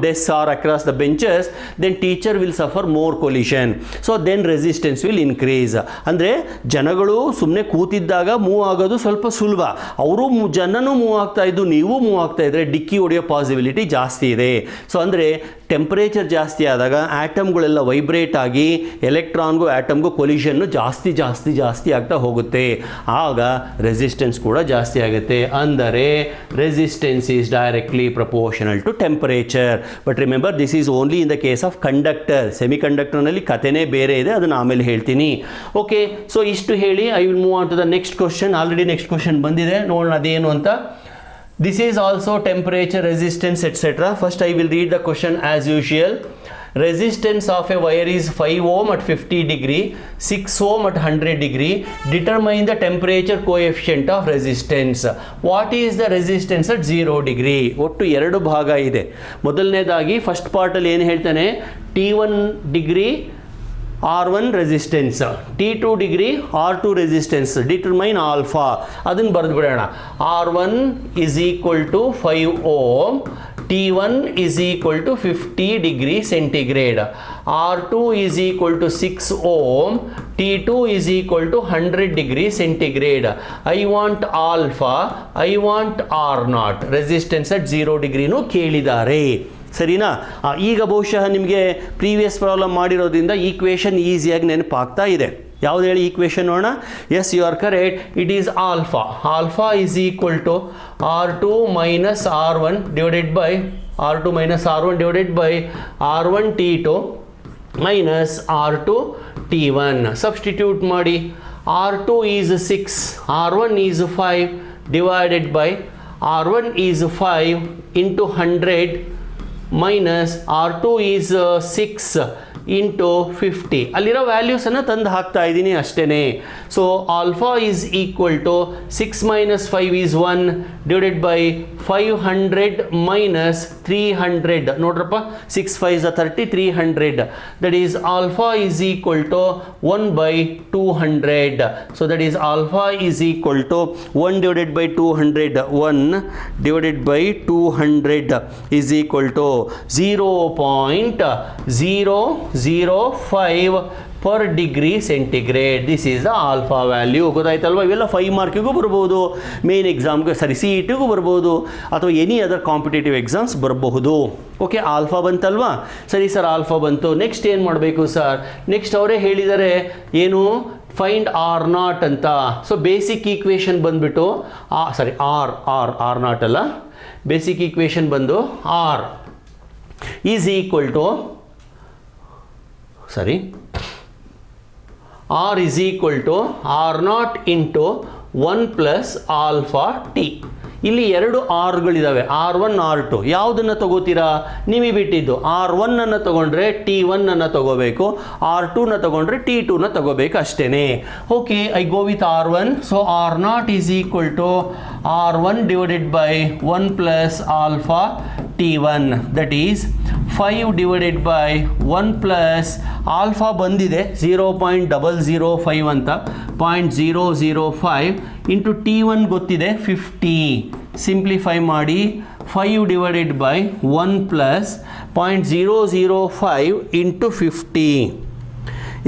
desks or across the benches, then teacher will suffer more collision, so then resistance will increase. ಅಂದರೆ ಜನಗಳು ಸುಮ್ಮನೆ ಕೂತಿದ್ದಾಗ ಮೂವ್ ಆಗೋದು ಸ್ವಲ್ಪ ಸುಲಭ, ಅವರು ಜನನೂ ಮೂವ್ ಆಗ್ತಾ ಇದ್ದು ನೀವು ಮೂವ್ ಆಗ್ತಾ ಇದ್ರೆ ಡಿಕ್ಕಿ ಹೊಡೆಯೋ ಪಾಸಿಬಿಲಿಟಿ ಜಾಸ್ತಿ ಇದೆ. ಸೊ ಅಂದರೆ ಟೆಂಪರೇಚರ್ ಜಾಸ್ತಿ ಆದಾಗ ಆಟಮ್ಗಳೆಲ್ಲ ವೈಬ್ರೇಟ್ ಆಗಿ ಎಲೆಕ್ಟ್ರಾನ್ಗೂ ಆಟಮ್ಗೂ ಕೊಲಿಷನ್ನು ಜಾಸ್ತಿ ಆಗ್ತಾ ಹೋಗುತ್ತೆ. ಆಗ ರೆಸಿಸ್ಟೆನ್ಸ್ ಕೂಡ ಜಾಸ್ತಿ ಆಗುತ್ತೆ. ಅಂದರೆ resistance is directly proportional to temperature. But remember, this is only in the case of conductor. ಸೆಮಿಕಂಡಕ್ಟರ್ನಲ್ಲಿ ಕಥೆನೇ ಬೇರೆ ಇದೆ, ಅದನ್ನು ಆಮೇಲೆ ಹೇಳ್ತೀನಿ. ಓಕೆ, ಸೊ ಇಷ್ಟು ಹೇಳಿ I will move on to the next question. Already next question ಬಂದಿದೆ, ನೋಡೋಣ ಅದೇನು ಅಂತ. This is also temperature, resistance, etc. First I will read the question as usual. Resistance of a wire is 5 ohm at 50 degree, 6 ohm at 100 degree. Determine the temperature coefficient of resistance. What is the resistance at 0 degree? ಒಟ್ಟು 2 ಭಾಗ ಇದೆ. ಮೊದಲನೇದಾಗಿ first ಪಾರ್ಟಲ್ಲಿ ಏನು ಹೇಳ್ತಾನೆ, T1 degree R1 resistance, T2 degree R2 resistance, determine alpha. ಅದನ್ನು ಬರೆದು ಬಿಡೋಣ. R1 is equal to 5 ohm, T1 is equal to 50 degree centigrade, R2 is equal to 6 ohm, T2 is equal to 100 degree centigrade. I want alpha, I want R0. Resistance at 0 ಡಿಗ್ರಿನೂ ಕೇಳಿದ್ದಾರೆ. ಸರಿನಾ? ಈಗ ಬಹುಶಃ ನಿಮಗೆ previous problem ಮಾಡಿರೋದ್ರಿಂದ equation ಈಸಿಯಾಗಿ ನೆನಪಾಗ್ತಾ ಇದೆ. ಯಾವ್ದು ಹೇಳಿ ಈಕ್ವೇಷನ್ ನೋಡೋಣ. Yes, you are correct. It is alpha. Alpha is equal to R2 minus R1 divided by R1 T2 minus R2 T1. Substitute ಮಾಡಿ. R2 is 6, R1 is 5 divided by R1 is 5 into 100 minus R2 is 6 into 50. ಅಲ್ಲಿರೋ ವ್ಯಾಲ್ಯೂಸನ್ನು ತಂದು ಹಾಕ್ತಾ ಇದ್ದೀನಿ ಅಷ್ಟೇ. So alpha is equal to 6 minus 5 is 1 divided by 500 minus 300. ನೋಡ್ರಪ್ಪ, 6 5 30, 300. That is alpha is equal to 1 by 200. So that is alpha is equal to 1 divided by 200. 1 divided by 200 is equal to 0.005 per degree centigrade. This is the alpha value. ಗೊತ್ತಾಯ್ತಲ್ವ? ಇವೆಲ್ಲ 5 ಮಾರ್ಕಿಗೂ ಬರ್ಬೋದು, main ಎಕ್ಸಾಮ್ಗೆ CETಗೂ ಬರ್ಬೋದು, ಅಥವಾ any other competitive exams ಬರಬಹುದು. Okay, alpha ಬಂತಲ್ವಾ? ಸರಿ ಸರ್, ಆಲ್ಫಾ ಬಂತು. ನೆಕ್ಸ್ಟ್ ಏನು ಮಾಡಬೇಕು ಸರ್? ನೆಕ್ಸ್ಟ್ ಅವರೇ ಹೇಳಿದ್ದಾರೆ ಏನು, ಫೈಂಡ್ ಆರ್ ನಾಟ್ ಅಂತ. ಸೊ ಬೇಸಿಕ್ ಈಕ್ವೇಷನ್ ಬಂದುಬಿಟ್ಟು ಆರ್ ನಾಟ್ ಅಲ್ಲ, ಬೇಸಿಕ್ ಈಕ್ವೇಷನ್ ಬಂದು R is equal to R not into 1 plus alpha T. ಇಲ್ಲಿ 2 ಆರ್ಗಳಿದ್ದಾವೆ, R1 R2. ಯಾವುದನ್ನು ತಗೋತೀರಾ? ನಿಮಗೆ ಬಿಟ್ಟಿದ್ದು. R1 ತಗೊಂಡ್ರೆ T1 ತಗೋಬೇಕು, R2 ತಗೊಂಡ್ರೆ T2 ತಗೋಬೇಕು ಅಷ್ಟೇ. Okay, I go with R1. So R0 is equal to R1 divided by 1 plus alpha T1, that is 5 divided by 1 plus alpha ಬಂದಿದೆ 0.005 ಅಂತ, 0.005 ಇಂಟು T1 ಗೊತ್ತಿದೆ 50. ಸಿಂಪ್ಲಿಫೈ ಮಾಡಿ 5 divided by 1 plus 0.005 into 50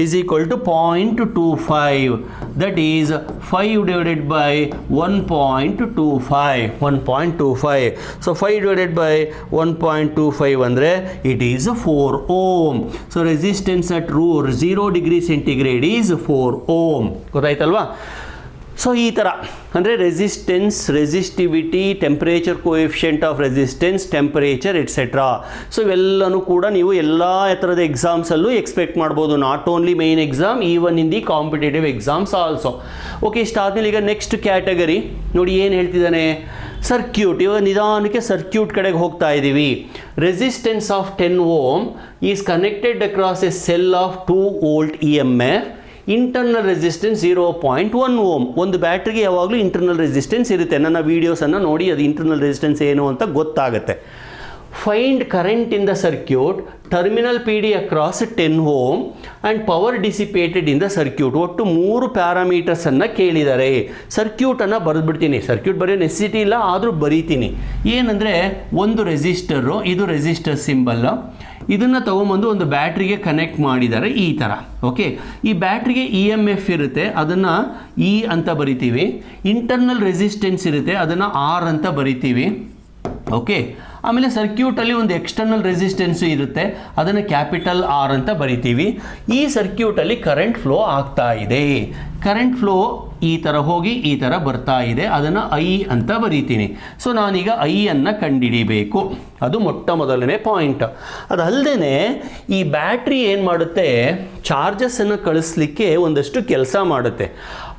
is equal to 0.25. That is 5 divided by 1.25. So 5 divided by 1.25 andre it is 4 ohm. So resistance at 0 degree centigrade is 4 ohm. ಗೊತ್ತಾಯ್ತಲ್ವಾ? So ಈ ಥರ ಅಂದರೆ resistance, resistivity, temperature, coefficient of resistance, temperature etcetera. So ಇವೆಲ್ಲನೂ ಕೂಡ ನೀವು ಎಲ್ಲ ಥರದ ಎಕ್ಸಾಮ್ಸಲ್ಲೂ ಎಕ್ಸ್ಪೆಕ್ಟ್ ಮಾಡ್ಬೋದು, not only main exam, even in the competitive exams also. Okay, ಇಷ್ಟಾದ್ಮೇಲೆ ಈಗ ನೆಕ್ಸ್ಟ್ ಕ್ಯಾಟಗರಿ ನೋಡಿ ಏನು ಹೇಳ್ತಿದ್ದಾನೆ, ಸರ್ಕ್ಯೂಟ್. ಇವಾಗ ನಿಧಾನಕ್ಕೆ ಸರ್ಕ್ಯೂಟ್ ಕಡೆಗೆ ಹೋಗ್ತಾ ಇದ್ದೀವಿ. Resistance of 10 ohm is connected across a cell of 2 volt EMF. Internal resistance 0.1 ohm. ಒಂದು ಬ್ಯಾಟ್ರಿಗೆ ಯಾವಾಗಲೂ ಇಂಟರ್ನಲ್ ರೆಸಿಸ್ಟೆನ್ಸ್ ಇರುತ್ತೆ. ನನ್ನ ವೀಡಿಯೋಸನ್ನು ನೋಡಿ ಅದು ಇಂಟರ್ನಲ್ ರೆಸಿಸ್ಟೆನ್ಸ್ ಏನು ಅಂತ ಗೊತ್ತಾಗುತ್ತೆ. Find current in the circuit, terminal PD across 10 ohm and power dissipated in the circuit. ಒಟ್ಟು 3 ಪ್ಯಾರಾಮೀಟರ್ಸನ್ನು ಕೇಳಿದ್ದಾರೆ. ಸರ್ಕ್ಯೂಟನ್ನು ಬರೆದ್ಬಿಡ್ತೀನಿ. ಸರ್ಕ್ಯೂಟ್ ಬರೆಯೋ ನೆಸಿಟಿ ಇಲ್ಲ, ಆದರೂ ಬರೀತೀನಿ. ಏನಂದರೆ ಒಂದು ರೆಸಿಸ್ಟರು, ಇದು ರೆಸಿಸ್ಟರ್ ಸಿಂಬಲ್ಲು, ಇದನ್ನು ತೊಗೊಂಬಂದು ಒಂದು ಬ್ಯಾಟ್ರಿಗೆ ಕನೆಕ್ಟ್ ಮಾಡಿದ್ದಾರೆ ಈ ಥರ. ಓಕೆ, ಈ ಬ್ಯಾಟ್ರಿಗೆ EMF ಇರುತ್ತೆ, ಅದನ್ನು E ಅಂತ ಬರಿತೀವಿ. ಇಂಟರ್ನಲ್ ರೆಸಿಸ್ಟೆನ್ಸ್ ಇರುತ್ತೆ, ಅದನ್ನು R ಅಂತ ಬರಿತೀವಿ. ಓಕೆ, ಆಮೇಲೆ ಸರ್ಕ್ಯೂಟಲ್ಲಿ ಒಂದು ಎಕ್ಸ್ಟರ್ನಲ್ ರೆಸಿಸ್ಟೆನ್ಸು ಇರುತ್ತೆ, ಅದನ್ನು ಕ್ಯಾಪಿಟಲ್ R ಅಂತ ಬರಿತೀವಿ. ಈ ಸರ್ಕ್ಯೂಟಲ್ಲಿ ಕರೆಂಟ್ ಫ್ಲೋ ಆಗ್ತಾ ಇದೆ. ಕರೆಂಟ್ ಫ್ಲೋ ಈ ಥರ ಹೋಗಿ ಈ ಥರ ಬರ್ತಾ ಇದೆ, ಅದನ್ನು I ಅಂತ ಬರೀತೀನಿ. ಸೊ ನಾನೀಗ I ಅನ್ನು ಕಂಡುಹಿಡಿಬೇಕು, ಅದು ಮೊಟ್ಟ ಮೊದಲನೇ ಪಾಯಿಂಟ್. ಅದಲ್ಲದೆ ಈ ಬ್ಯಾಟ್ರಿ ಏನು ಮಾಡುತ್ತೆ, ಚಾರ್ಜಸ್ಸನ್ನು ಕಳಿಸ್ಲಿಕ್ಕೆ ಒಂದಷ್ಟು ಕೆಲಸ ಮಾಡುತ್ತೆ.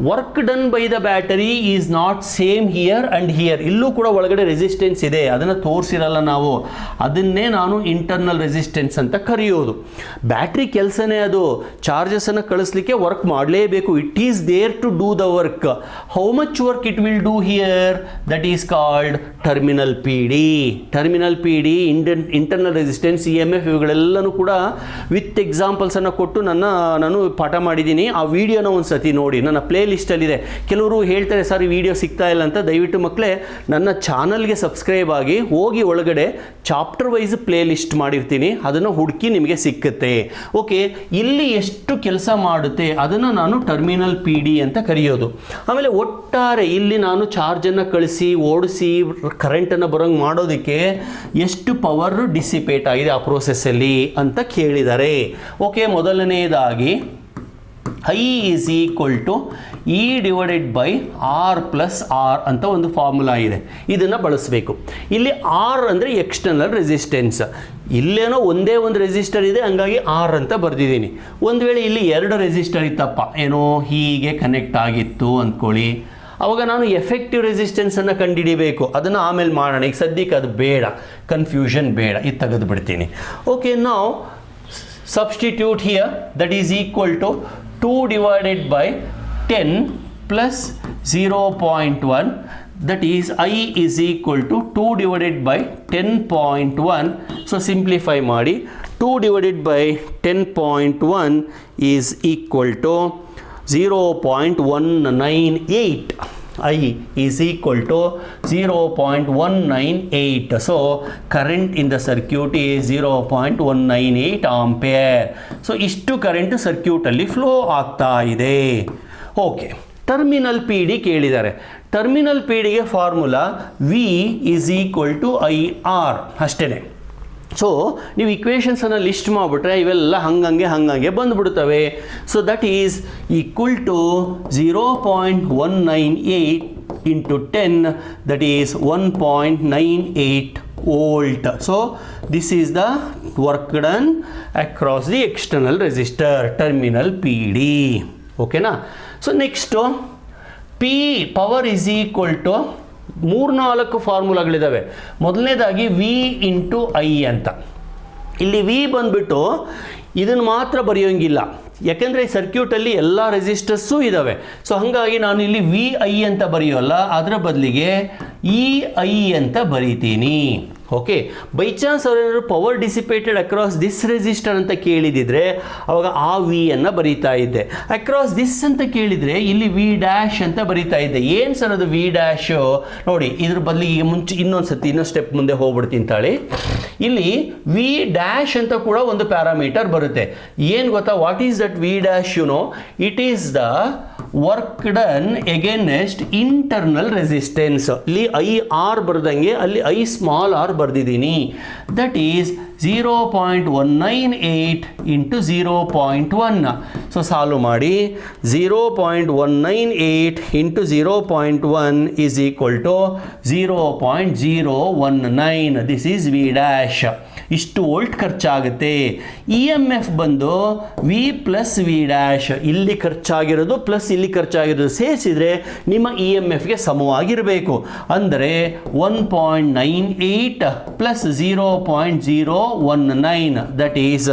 Work done by the battery is not same here and here. ಇಲ್ಲೂ ಕೂಡ ಒಳಗಡೆ ರೆಸಿಸ್ಟೆನ್ಸ್ ಇದೆ, ಅದನ್ನು ತೋರಿಸಿರಲ್ಲ ನಾವು. ಅದನ್ನೇ ನಾನು ಇಂಟರ್ನಲ್ ರೆಸಿಸ್ಟೆನ್ಸ್ ಅಂತ ಕರೆಯೋದು. ಬ್ಯಾಟ್ರಿ ಕೆಲಸನೇ ಅದು, ಚಾರ್ಜಸ್ಸನ್ನು ಕಳಿಸ್ಲಿಕ್ಕೆ ವರ್ಕ್ ಮಾಡಲೇಬೇಕು. It is there to do the work. How much work it will do here? That is called terminal PD. Terminal PD, internal resistance, EMF ಇವುಗಳೆಲ್ಲನೂ ಕೂಡ ವಿತ್ ಎಕ್ಸಾಂಪಲ್ಸನ್ನು ಕೊಟ್ಟು ನಾನು ಪಾಠ ಮಾಡಿದ್ದೀನಿ. ಆ ವಿಡಿಯೋನ ಒಂದು ಸತಿ ನೋಡಿ, ನನ್ನ ಪ್ಲೇ ಲಿಸ್ಟಲ್ಲಿದೆ. ಕೆಲವರು ಹೇಳ್ತಾರೆ ಸರ್ ಈ ವಿಡಿಯೋ ಸಿಗ್ತಾ ಇಲ್ಲ ಅಂತ. ದಯವಿಟ್ಟು ಮಕ್ಕಳೇ ನನ್ನ ಚಾನಲ್ಗೆ ಸಬ್ಸ್ಕ್ರೈಬ್ ಆಗಿ ಹೋಗಿ, ಒಳಗಡೆ ಚಾಪ್ಟರ್ ವೈಸ್ ಪ್ಲೇ ಲಿಸ್ಟ್ ಮಾಡಿರ್ತೀನಿ, ಅದನ್ನು ಹುಡುಕಿ ನಿಮಗೆ ಸಿಕ್ಕುತ್ತೆ. ಓಕೆ, ಇಲ್ಲಿ ಎಷ್ಟು ಕೆಲಸ ಮಾಡುತ್ತೆ ಅದನ್ನು ನಾನು ಟರ್ಮಿನಲ್ PD ಅಂತ ಕರೆಯೋದು. ಆಮೇಲೆ ಒಟ್ಟಾರೆ ಇಲ್ಲಿ ನಾನು ಚಾರ್ಜನ್ನು ಕಳಿಸಿ ಓಡಿಸಿ ಕರೆಂಟನ್ನು ಬರೋಂಗೆ ಮಾಡೋದಕ್ಕೆ ಎಷ್ಟು ಪವರ್ ಡಿಸಿಪೇಟ್ ಆಗಿದೆ ಆ ಪ್ರೋಸೆಸ್ಸಲ್ಲಿ ಅಂತ ಕೇಳಿದ್ದಾರೆ. ಓಕೆ, ಮೊದಲನೇದಾಗಿ I is equal to E divided by R plus R ಅಂತ ಒಂದು ಫಾರ್ಮುಲಾ ಇದೆ, ಇದನ್ನು ಬಳಸಬೇಕು. ಇಲ್ಲಿ R ಅಂದರೆ ಎಕ್ಸ್ಟರ್ನಲ್ ರೆಸಿಸ್ಟೆನ್ಸ್. ಇಲ್ಲೇನೋ ಒಂದೇ ಒಂದು ರೆಸಿಸ್ಟರ್ ಇದೆ, ಹಂಗಾಗಿ R ಅಂತ ಬರೆದಿದ್ದೀನಿ. ಒಂದು ವೇಳೆ ಇಲ್ಲಿ 2 ರೆಸಿಸ್ಟರ್ ಇತ್ತಪ್ಪ, ಏನೋ ಹೀಗೆ ಕನೆಕ್ಟ್ ಆಗಿತ್ತು ಅಂದ್ಕೊಳ್ಳಿ, ಅವಾಗ ನಾನು ಎಫೆಕ್ಟಿವ್ ರೆಸಿಸ್ಟೆನ್ಸನ್ನು ಕಂಡುಹಿಡಿಬೇಕು. ಅದನ್ನು ಆಮೇಲೆ ಮಾಡೋಣ, ಈಗ ಸದ್ಯಕ್ಕೆ ಅದು ಬೇಡ, ಕನ್ಫ್ಯೂಷನ್ ಬೇಡ, ಇದು ತೆಗೆದು ಬಿಡ್ತೀನಿ. ಓಕೆ, ನಾವು substitute here, that is equal to 2 divided by 10 plus 0.1, that is I is equal to 2 divided by 10.1. so simplify ಮಾಡಿ 2 divided by 10.1 is equal to 0.198. I is equal to 0.198. So current in the circuit is 0.198 ampere. So ಇಷ್ಟು current ಸರ್ಕ್ಯೂಟಲ್ಲಿ flow ಆಗ್ತಾ ಇದೆ. Okay, terminal P D ಕೇಳಿದ್ದಾರೆ. Terminal P ಡಿಗೆ formula V is equal to I R ಅಷ್ಟೇ. So ನೀವು ಇಕ್ವೇಷನ್ಸನ್ನು list ಮಾಡಿಬಿಟ್ರೆ ಇವೆಲ್ಲ ಹಂಗಂಗೆ ಬಂದುಬಿಡ್ತವೆ. So that is equal to 0.198 into 10, that is 1.98 volt. So this is the work done across the external resistor, terminal PD. Okay na? So next P power is equal to 3-4 ಫಾರ್ಮುಲಾಗಳಿದ್ದಾವೆ. ಮೊದಲನೇದಾಗಿ V into I ಅಂತ. ಇಲ್ಲಿ V ಬಂದುಬಿಟ್ಟು ಇದನ್ನು ಮಾತ್ರ ಬರೆಯೋಂಗಿಲ್ಲ, ಯಾಕೆಂದರೆ ಈ ಸರ್ಕ್ಯೂಟಲ್ಲಿ ಎಲ್ಲ ರೆಸಿಸ್ಟರ್ಸು ಇದ್ದಾವೆ. ಸೊ ಹಾಗಾಗಿ ನಾನು ಇಲ್ಲಿ ವಿ ಐ ಅಂತ ಬರೆಯೋಲ್ಲ, ಅದರ ಬದಲಿಗೆ ಇ ಐ ಅಂತ ಬರಿತೀನಿ. ಓಕೆ, ಬೈ ಚಾನ್ಸ್ ಅವರೇನಾದ್ರು power dissipated across this resistor ಅಂತ ಕೇಳಿದಿದ್ರೆ ಅವಾಗ ಆ ವಿ ಅನ್ನು ಬರೀತಾ ಇದ್ದೆ. ಅಕ್ರಾಸ್ ದಿಸ್ ಅಂತ ಕೇಳಿದರೆ ಇಲ್ಲಿ ವಿ ಡ್ಯಾಶ್ ಅಂತ ಬರೀತಾ ಇದ್ದೆ. ಏನು ಸರ್ ಅದು ವಿ ಡ್ಯಾಶು? ನೋಡಿ, ಇದ್ರ ಬದಲಿಗೆ ಮುಂಚೆ ಇನ್ನೊಂದು ಸ್ಟೆಪ್ ಮುಂದೆ ಹೋಗ್ಬಿಡ್ತೀನಿ ತಾಳಿ. ಇಲ್ಲಿ ವಿ ಡ್ಯಾಶ್ ಅಂತ ಕೂಡ ಒಂದು ಪ್ಯಾರಾಮೀಟರ್ ಬರುತ್ತೆ. ಏನು ಗೊತ್ತಾ? What is that V dash? You know, it is the work done against internal resistance. ಇಲ್ಲಿ ಐ ಆರ್ ಬರ್ದಂಗೆ ಅಲ್ಲಿ ಐ ಸ್ಮಾಲ್ ಆರ್ ಬರ್ದಿದ್ದೀನಿ. That is 0.198 into 0.1. So solve ಮಾಡಿ. 0.198 into 0.1 is equal to 0.019. This is V dash. ಇಷ್ಟು volt ಖರ್ಚಾಗುತ್ತೆ. E M F ಬಂದು V plus V dash. ಇಲ್ಲಿ ಖರ್ಚಾಗಿರೋದು ಪ್ಲಸ್ ಇಲ್ಲಿ ಖರ್ಚಾಗಿರೋದು ಸೇರಿಸಿದರೆ ನಿಮ್ಮ ಇ ಎಮ್ ಎಫ್ಗೆ ಸಮವಾಗಿರಬೇಕು. ಅಂದರೆ 1.98 plus 0.019, that is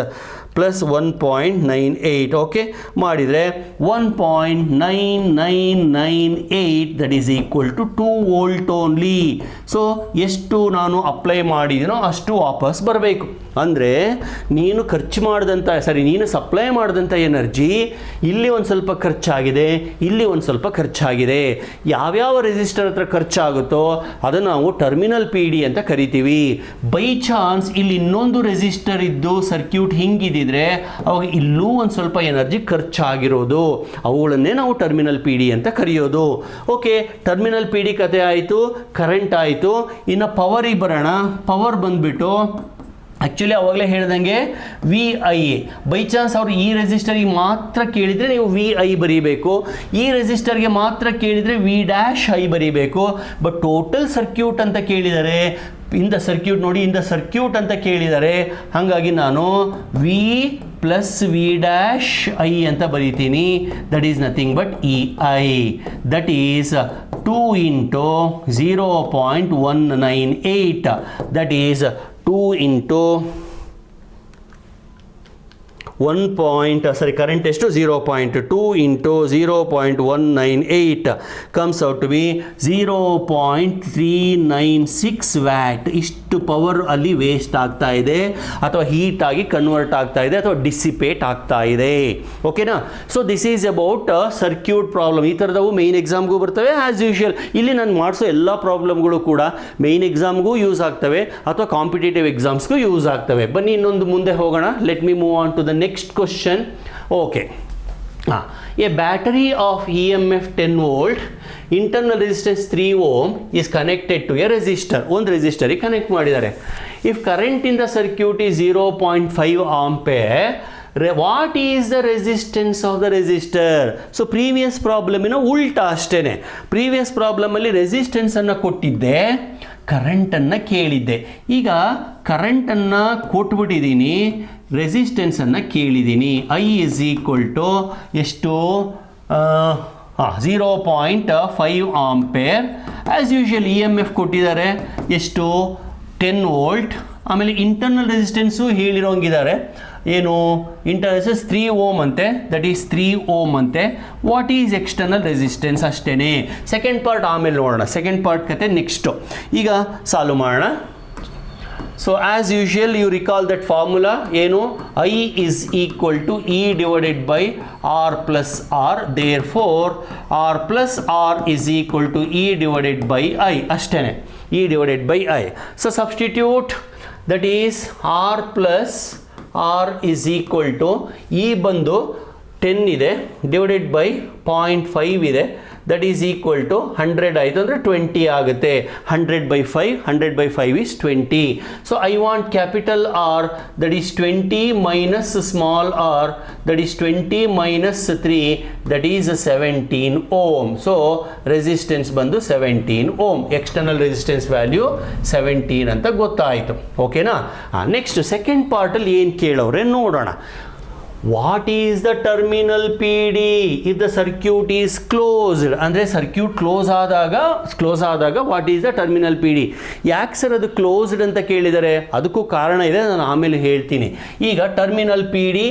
plus 1.98. Okay, ಮಾಡಿದರೆ 1.9998, that is equal to 2 volt only. So ಎಷ್ಟು ನಾನು ಅಪ್ಲೈ ಮಾಡಿದ್ದೀನೋ ಅಷ್ಟು ವಾಪಸ್ ಬರಬೇಕು. ಅಂದರೆ ನೀನು ಸಪ್ಲೈ ಮಾಡಿದಂಥ ಎನರ್ಜಿ ಇಲ್ಲಿ ಒಂದು ಸ್ವಲ್ಪ ಖರ್ಚಾಗಿದೆ, ಇಲ್ಲಿ ಒಂದು ಸ್ವಲ್ಪ ಖರ್ಚಾಗಿದೆ. ಯಾವ್ಯಾವ ರೆಸಿಸ್ಟರ್ ಹತ್ರ ಖರ್ಚಾಗುತ್ತೋ ಅದನ್ನು ನಾವು ಟರ್ಮಿನಲ್ ಪಿ ಡಿ ಅಂತ ಕರಿತೀವಿ. ಬೈ ಚಾನ್ಸ್ ಇಲ್ಲಿ ಇನ್ನೊಂದು ರೆಸಿಸ್ಟರ್ ಇದ್ದು ಸರ್ಕ್ಯೂಟ್ ಹಿಂಗಿದ್ದಿದ್ರೆ ಅವಾಗ ಇಲ್ಲೂ ಒಂದು ಸ್ವಲ್ಪ ಎನರ್ಜಿ ಖರ್ಚಾಗಿರೋದು, ಅವುಗಳನ್ನೇ ನಾವು ಟರ್ಮಿನಲ್ ಪಿ ಡಿ ಅಂತ ಕರೆಯೋದು. ಓಕೆ, ಟರ್ಮಿನಲ್ ಪಿ ಡಿ ಕತೆ ಆಯಿತು, ಕರೆಂಟ್ ಆಯಿತು. ಇನ್ನು ಪವರಿಗೆ ಬರೋಣ. ಪವರ್ ಬಂದುಬಿಟ್ಟು ಆ್ಯಕ್ಚುಲಿ ಅವಾಗಲೇ ಹೇಳ್ದಂಗೆ ವಿ ಐ. ಬೈ ಚಾನ್ಸ್ ಅವರು ಈ ರೆಸಿಸ್ಟರ್ಗೆ ಮಾತ್ರ ಕೇಳಿದರೆ ನೀವು ವಿ ಐ ಬರೀಬೇಕು, ಈ ರೆಸಿಸ್ಟರ್ಗೆ ಮಾತ್ರ ಕೇಳಿದರೆ ವಿ ಡ್ಯಾಶ್ ಐ ಬರೀಬೇಕು. ಬಟ್ ಟೋಟಲ್ ಸರ್ಕ್ಯೂಟ್ ಅಂತ ಕೇಳಿದರೆ ಇಂದ ಸರ್ಕ್ಯೂಟ್ ನೋಡಿ, ಇಂದ ಸರ್ಕ್ಯೂಟ್ ಅಂತ ಕೇಳಿದರೆ ಹಾಗಾಗಿ ನಾನು V plus V dash I ಅಂತ ಬರೀತೀನಿ. That is nothing but E I. That is 2 into 0.198. That is 2 into current ಎಷ್ಟು 0.2 into 0.198 comes out to be 0.396 watt. ಇಷ್ಟು ಪವರ್ ಅಲ್ಲಿ ವೇಸ್ಟ್ ಆಗ್ತಾ ಇದೆ, ಅಥವಾ ಹೀಟ್ ಆಗಿ ಕನ್ವರ್ಟ್ ಆಗ್ತಾ ಇದೆ, ಅಥವಾ ಡಿಸಿಪೇಟ್ ಆಗ್ತಾ ಇದೆ. ಓಕೆನಾ? So this is about circuit problem. ಈ ಥರದವು ಮೇಯ್ನ್ ಎಕ್ಸಾಮ್ಗೂ ಬರ್ತವೆ ಆ್ಯಸ್ ಯೂಶುವಲ್. ಇಲ್ಲಿ ನಾನು ಮಾಡಿಸೋ ಎಲ್ಲ ಪ್ರಾಬ್ಲಮ್ಗಳು ಕೂಡ ಮೇಯ್ನ್ ಎಕ್ಸಾಮ್ಗೂ ಯೂಸ್ ಆಗ್ತವೆ, ಅಥವಾ ಕಾಂಪಿಟೇಟಿವ್ ಎಕ್ಸಾಮ್ಸ್ಗೂ ಯೂಸ್ ಆಗ್ತವೆ. ಬನ್ನಿ ಇನ್ನೊಂದು ಮುಂದೆ ಹೋಗೋಣ. Let me move on to the next question. Okay, a battery of EMF 10 volt, internal resistance 3 ohm is connected to a resistor. ಒಂದು ರೆಸಿಸ್ಟರ್ ಕನೆಕ್ಟ್ ಮಾಡಿದ್ದಾರೆ. If current in the circuit is 0.5 ampere, what is the resistance of the resistor? So previous problem ಉಲ್ಟಾ ಅಷ್ಟೇನೆ. Previous problem ಅಲ್ಲಿ resistance ಅನ್ನು ಕೊಟ್ಟಿದ್ದೆ, ಕರೆಂಟನ್ನು ಕೇಳಿದ್ದೆ. ಈಗ ಕರೆಂಟನ್ನು ಕೊಟ್ಬಿಟ್ಟಿದ್ದೀನಿ, ರೆಸಿಸ್ಟೆನ್ಸನ್ನು ಕೇಳಿದ್ದೀನಿ. ಐ ಇಸ್ ಈಕ್ವಲ್ ಟು ಎಷ್ಟು? 0.5 ampere. As usual E M F ಕೊಟ್ಟಿದ್ದಾರೆ ಎಷ್ಟು? 10 ವೋಲ್ಟ್. ಆಮೇಲೆ ಇಂಟರ್ನಲ್ ರೆಸಿಸ್ಟೆನ್ಸು ಹೇಳಿರೋಂಗಿದ್ದಾರೆ. ಏನು? ಇಂಟರ್ನಲ್ ರೆಸಿಸ್ಟೆನ್ಸ್ 3 ಓಮ್ ಅಂತೆ, ದಟ್ ಈಸ್ 3 ಓಮ್ ಅಂತೆ. ವಾಟ್ ಈಸ್ ಎಕ್ಸ್ಟರ್ನಲ್ ರೆಸಿಸ್ಟೆನ್ಸ್ ಅಷ್ಟೇ. ಸೆಕೆಂಡ್ ಪಾರ್ಟ್ ಆಮೇಲೆ ನೋಡೋಣ, ಸೆಕೆಂಡ್ ಪಾರ್ಟ್ ಕತೆ ನೆಕ್ಸ್ಟು. ಈಗ ಸಾಲ್ವ್ ಮಾಡೋಣ. So as usual you recall that formula ಏನು, I is equal to E divided by R plus R, therefore R plus R is equal to E divided by I, ಅಷ್ಟೇ, E divided by I. So substitute, that is R plus R is equal to E ಬಂದು 10 ಇದೆ divided by 0.5 ಇದೆ, that is equal to 100 ಆಯಿತು ಅಂದರೆ 20 ಆಗುತ್ತೆ. 100 by 5, 100 by 5 is 20. So I want capital R, that is 20 minus small R, that is 20 minus 3, that is 17 ohm. So resistance ಬಂದು 17 ohm, external resistance value 17 ಅಂತ ಗೊತ್ತಾಯಿತು. ಓಕೆನಾ. Next second ಪಾರ್ಟಲ್ಲಿ ಏನು ಕೇಳೋರೆ ನೋಡೋಣ. What is the terminal P D if the circuit is closed, ಅಂದರೆ circuit close ಆದಾಗ what is the terminal P D. ಯಾಕೆ ಸರ್ ಅದು ಕ್ಲೋಸ್ಡ್ ಅಂತ ಕೇಳಿದರೆ, ಅದಕ್ಕೂ ಕಾರಣ ಇದೆ, ನಾನು ಆಮೇಲೆ ಹೇಳ್ತೀನಿ. ಈಗ terminal P D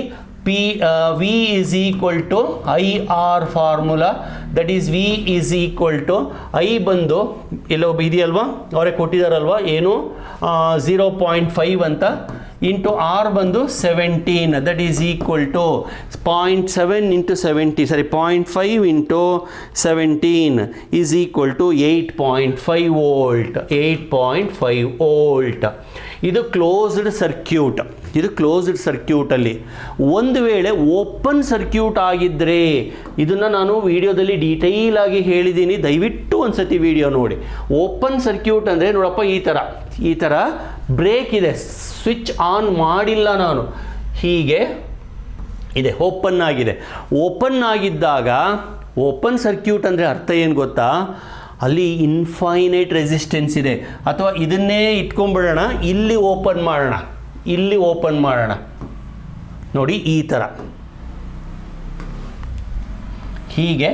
V is equal to I R formula, that is V is equal to I ಬಂದು ಎಲ್ಲೋ ಇದೆಯಲ್ವಾ, ಅವರೇ ಕೊಟ್ಟಿದ್ದಾರಲ್ವಾ ಏನು 0.5 ಅಂತ, ಇಂಟು ಆರ್ ಬಂದು 17, that is equal to 0.7 into 70, sorry 0.5 into 17 is equal to 8.5 volt, 8.5 volt. ಇದು closed circuit. ಇದು closed ಸರ್ಕ್ಯೂಟಲ್ಲಿ ಒಂದು ವೇಳೆ ಓಪನ್ ಸರ್ಕ್ಯೂಟ್ ಆಗಿದ್ದರೆ, ಇದನ್ನು ನಾನು ವಿಡಿಯೋದಲ್ಲಿ ಡೀಟೇಲ್ ಆಗಿ ಹೇಳಿದ್ದೀನಿ, ದಯವಿಟ್ಟು ಒಂದ್ಸತಿ ವಿಡಿಯೋ ನೋಡಿ. ಓಪನ್ ಸರ್ಕ್ಯೂಟ್ ಅಂದರೆ ನೋಡಪ್ಪ ಈ ಥರ ಬ್ರೇಕ್ ಇದೆ, ಸ್ವಿಚ್ ಆನ್ ಮಾಡಿಲ್ಲ ನಾನು, ಹೀಗೆ ಇದೆ, ಓಪನ್ ಆಗಿದೆ. ಓಪನ್ ಆಗಿದ್ದಾಗ ಓಪನ್ ಸರ್ಕ್ಯೂಟ್ ಅಂದರೆ ಅರ್ಥ ಏನು ಗೊತ್ತಾ, ಅಲ್ಲಿ ಇನ್ಫೈನೈಟ್ ರೆಸಿಸ್ಟೆನ್ಸ್ ಇದೆ. ಅಥವಾ ಇದನ್ನೇ ಇಟ್ಕೊಂಡ್ಬಿಡೋಣ, ಇಲ್ಲಿ ಓಪನ್ ಮಾಡೋಣ ನೋಡಿ, ಈ ಥರ ಹೀಗೆ